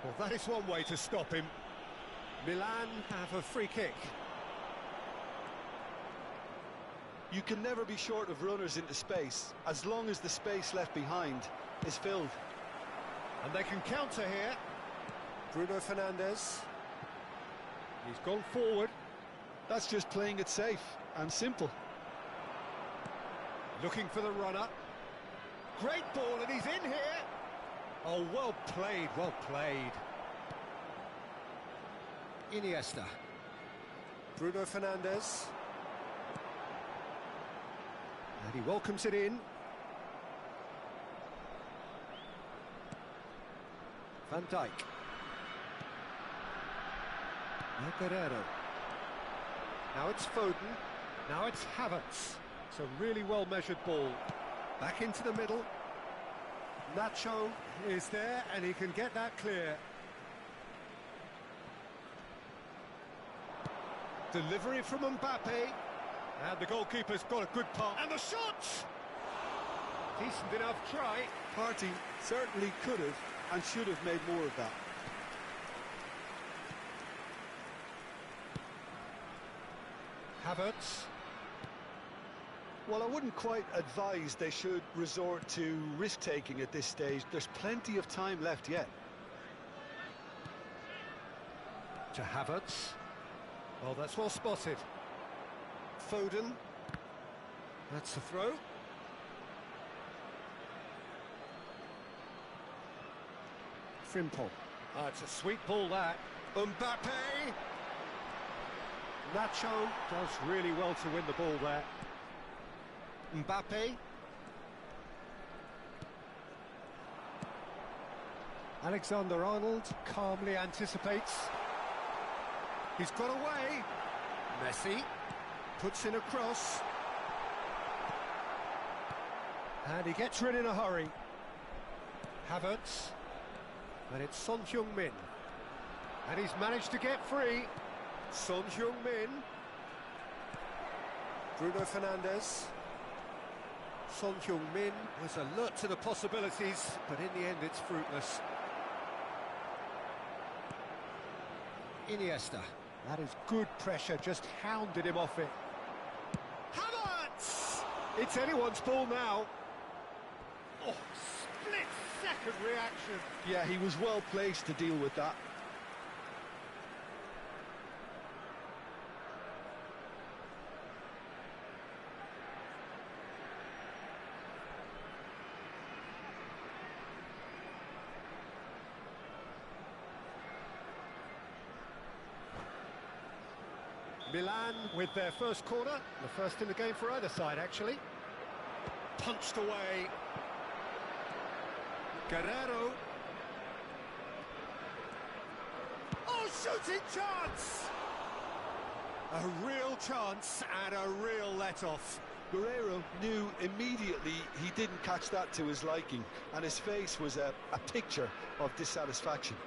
Well, that is one way to stop him. Milan have a free kick. You can never be short of runners into space, as long as the space left behind is filled. And they can counter here. Bruno Fernandes. He's gone forward. That's just playing it safe and simple. Looking for the runner. Great ball, and he's in here. Oh, well played, well played. Iniesta. Bruno Fernandes. And he welcomes it in. Van Dijk. Now Guerrero. Now it's Foden. Now it's Havertz. It's a really well-measured ball. Back into the middle. Nacho is there, and he can get that clear. Delivery from Mbappe. And the goalkeeper's got a good pass. And the shot! Decent enough try. Partey certainly could have and should have made more of that. Havertz. Well, I wouldn't quite advise they should resort to risk-taking at this stage. There's plenty of time left yet. To Havertz. Well, that's well spotted. Foden. That's the throw. Frimpong. Oh, it's a sweet ball, that. Mbappe! Nacho does really well to win the ball there. Mbappe. Alexander-Arnold calmly anticipates. He's got away. Messi puts in a cross. And he gets rid in a hurry. Havertz. And it's Son Heung-min. And he's managed to get free. Son Heung-min. Bruno Fernandes. Son Heung-min was alert to the possibilities, but in the end it's fruitless. Iniesta. That is good pressure, just hounded him off it. Havertz! It's anyone's ball now. Oh, split-second reaction. Yeah, he was well placed to deal with that. Milan with their first corner, the first in the game for either side, actually. Punched away. Guerrero. Oh, shooting chance! A real chance and a real let-off. Guerrero knew immediately he didn't catch that to his liking, and his face was a picture of dissatisfaction.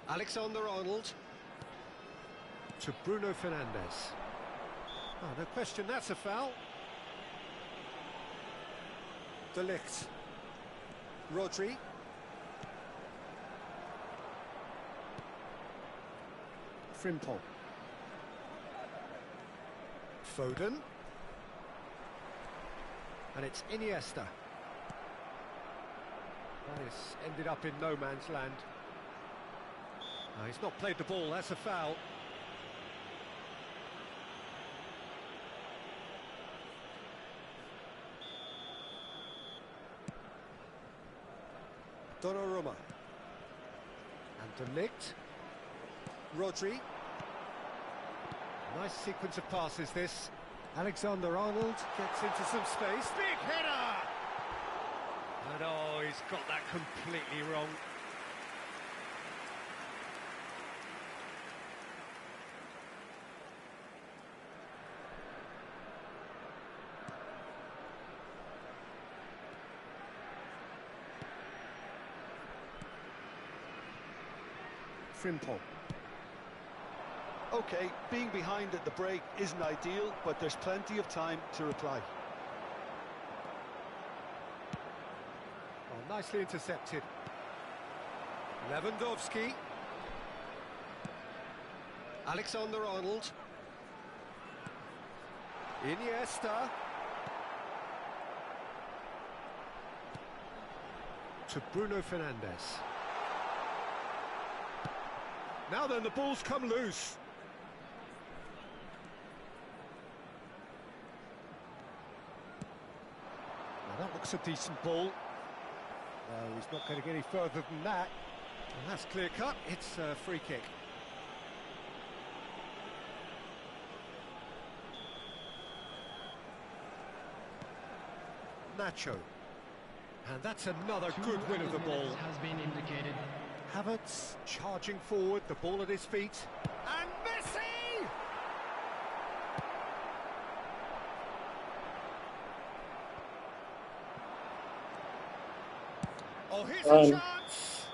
Alexander-Arnold to Bruno Fernandes. Oh, no question, that's a foul. De Ligt. Rodri. Frimpong. Foden. And it's Iniesta. That has ended up in no man's land. Oh, he's not played the ball, that's a foul. Donnarumma. And De Ligt. Rodri. Nice sequence of passes this. Alexander-Arnold gets into some space. Big header! And oh, he's got that completely wrong. Frimpong. Okay, being behind at the break isn't ideal, but there's plenty of time to reply. Oh, nicely intercepted. Lewandowski. Alexander-Arnold. Iniesta. To Bruno Fernandes. Now then, the ball's come loose. Now that looks a decent ball. No, he's not going to get any further than that. And that's clear cut. It's a free kick. Nacho. And that's another good win of the ball. Has been indicated. Havertz charging forward, the ball at his feet. And Messi! Oh, here's a chance!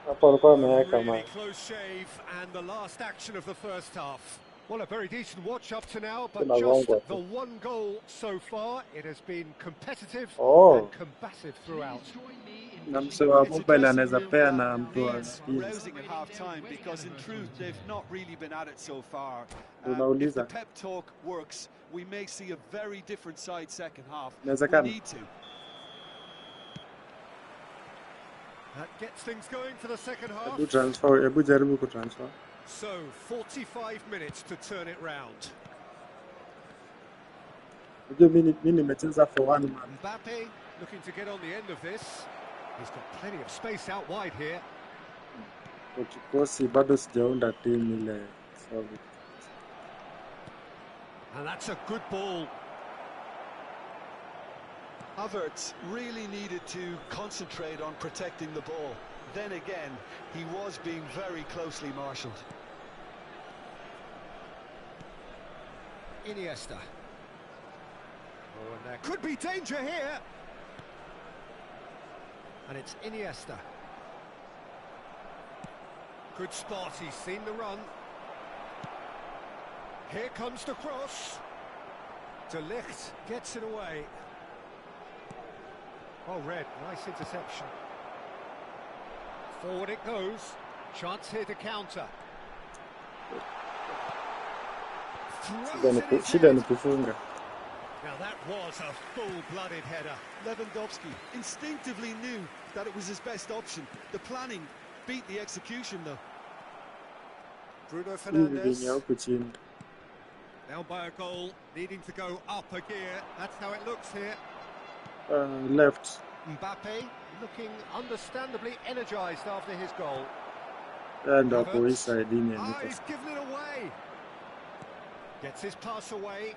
Hapo alikuwa ameweka Really man. close shave, and the last action of the first half. Well, a very decent watch up to now, but Kuna just gongo the tu. one goal so far. It has been competitive Oh. and combative throughout. Na mse wa It's a mobile dressing anaweza room pea that na mtu wa needs skills. rousing at half-time, because in truth they've not really been at it so far. If the Unauliza. pep talk works, we may see a very different side second half. We Inawezekana. need to. That gets things going for the second half. Hebu jaribu kutransfer. So, 45 minutes to turn it round. Unajua mimi nimecheza for one man. Mbappe looking to get on the end of this. He's got plenty of space out wide here. Kwa kikosi bado sijaunda team ile solid. And that's a good ball. Havertz really needed to concentrate on protecting the ball. Then again, he was being very closely marshalled. Iniesta. Oh, and there could be danger here. And it's Iniesta. Good spot, he's seen the run. Here comes the cross. De Ligt gets it away. Oh, Red, nice interception. Forward it goes. Chance here to counter. Shida ni kufunga. Now that was a full-blooded header. Lewandowski instinctively knew that it was his best option. The planning beat the execution, though. Bruno Hivi Fernandes. huku chini. Down by a goal, needing to go up a gear. That's how it looks here. Left. Mbappe looking understandably energised after his goal. Ndo hapo hii side yenye Ah, niko. he's given it away. Gets his pass away.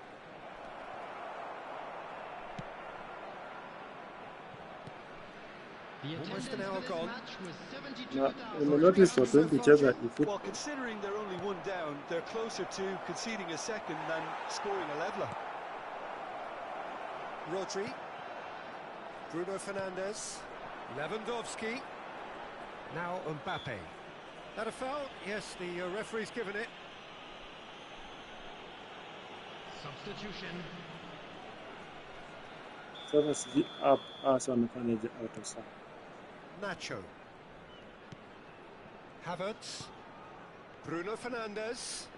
Almost an hour gone. Na nimenotice watu wengi kucheza Well, eFootball. considering they're only one down, they're closer to conceding a second than scoring a leveller. Rodri. Bruno Fernandes. Lewandowski. Now Mbappe. That a foul? Yes, the referee's given it. Substitution. Sasa sijui hasa wamefanyaje auto sub. Nacho. Havertz. Bruno Fernandes.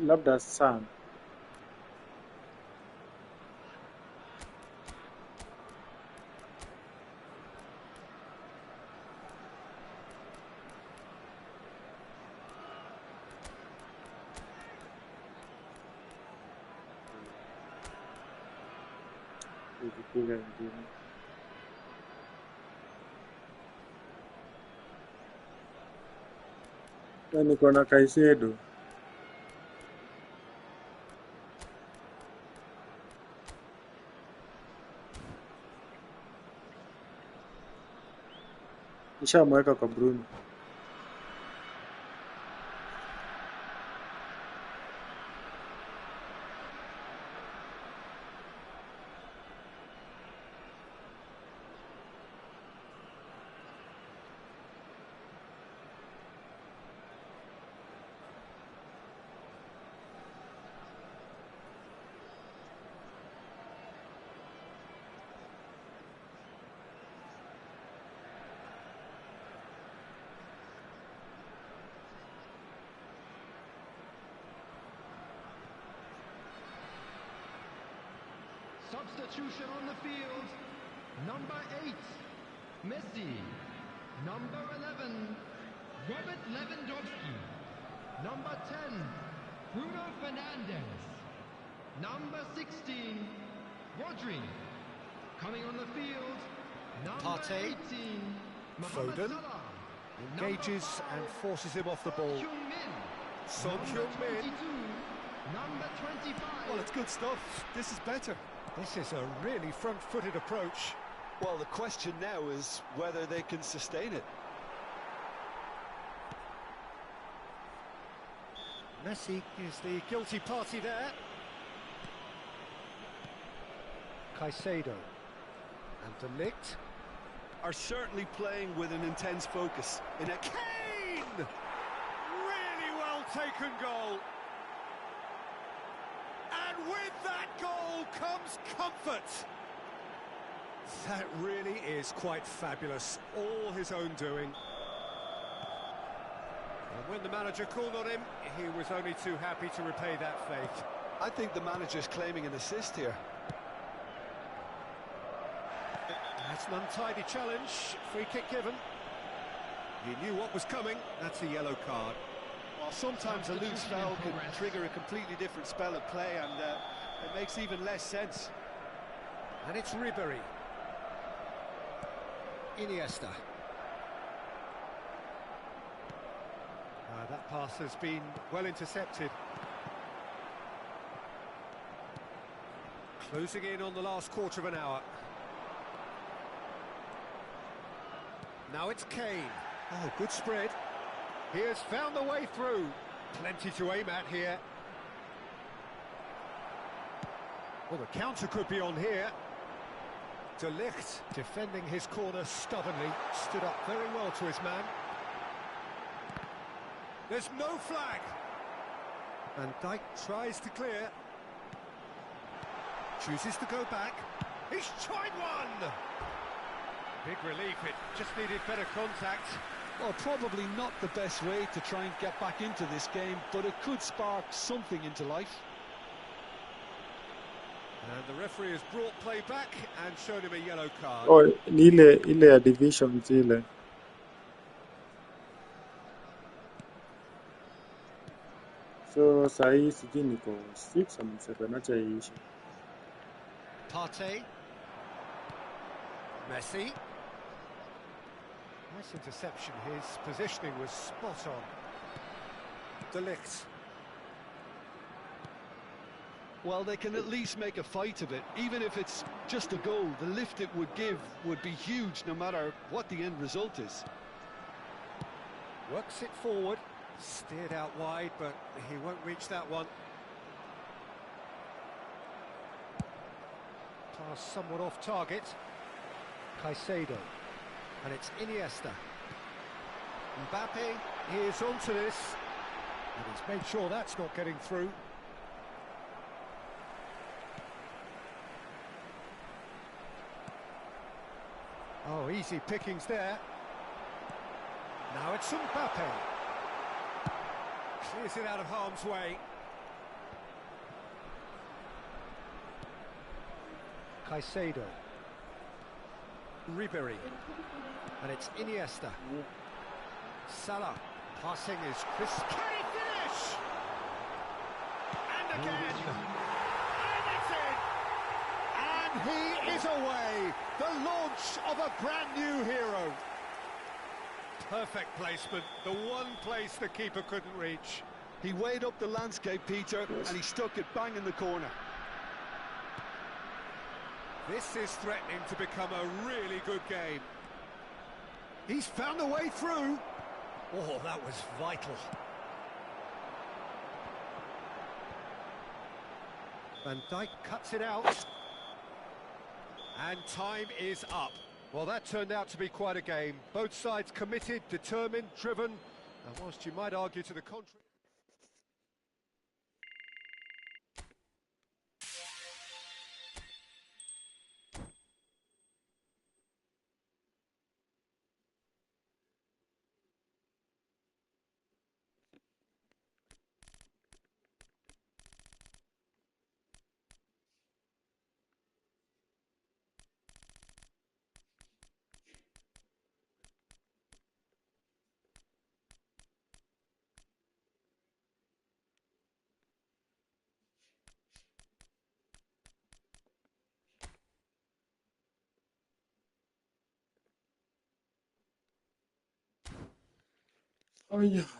Labda San. Ikipiga ingine. Niko na Kaisedo. Nishamweka kwa Bruno. Substitution on the field. Number 8, Messi. Number 11, Robert Lewandowski. Number 10, Bruno Fernandes. Number 16, Rodri. Coming on the field, number Partey. 18, Mohamed Foden. Salah. Engages and forces him off the ball. Heung-min. Son Number Heung-min. 22, number 25. Well, it's good stuff. This is better. This is a really front-footed approach. Well, the question now is whether they can sustain it. Messi is the guilty party there. Caicedo and De Ligt. Are certainly playing with an intense focus. In a Kane! Really well taken goal. And with that goal comes comfort. That really is quite fabulous. All his own doing. And when the manager called on him, he was only too happy to repay that faith. I think the manager's claiming an assist here. That's an untidy challenge. Free kick given. He knew what was coming. That's a yellow card. Well, sometimes a loose foul can trigger a completely different spell of play, and it makes even less sense. And it's Ribéry. Iniesta. That pass has been well intercepted. Closing in on the last quarter of an hour. Now it's Kane. Oh, good spread. He has found the way through. Plenty to aim at here. Well, the counter could be on here. De Ligt, defending his corner stubbornly, stood up very well to his man. There's no flag. And Dijk tries to clear. Chooses to go back. He's tried one! Big relief, it just needed better contact. Well, probably not the best way to try and get back into this game, but it could spark something into life. And the referee has brought play back and shown him a yellow card. Oh, ni ile ya division zile. So sahi sijui niko 6 ama 7, acha iishe. Partey. Messi. Nice interception. His positioning was spot on. De Ligt. Well, they can at least make a fight of it. Even if it's just a goal, the lift it would give would be huge no matter what the end result is. Works it forward. Steered out wide, but he won't reach that one. somewhat off target. Caicedo. And it's Iniesta. Mbappe is onto this. And he's made sure that's not getting through. Oh, easy pickings there. Now it's Mbappe. Clears it out of harm's way. Caicedo. Ribery. And it's Iniesta. Salah. Passing is Chris. Can he finish? And again. And it's in. And he is away. The launch of a brand new hero. Perfect placement. The one place the keeper couldn't reach. He weighed up the landscape, Peter, and he stuck it bang in the corner. This is threatening to become a really good game. He's found a way through. Oh, that was vital. Van Dijk cuts it out. And time is up. Well, that turned out to be quite a game. Both sides committed, determined, driven. And whilst you might argue to the contrary... Oj.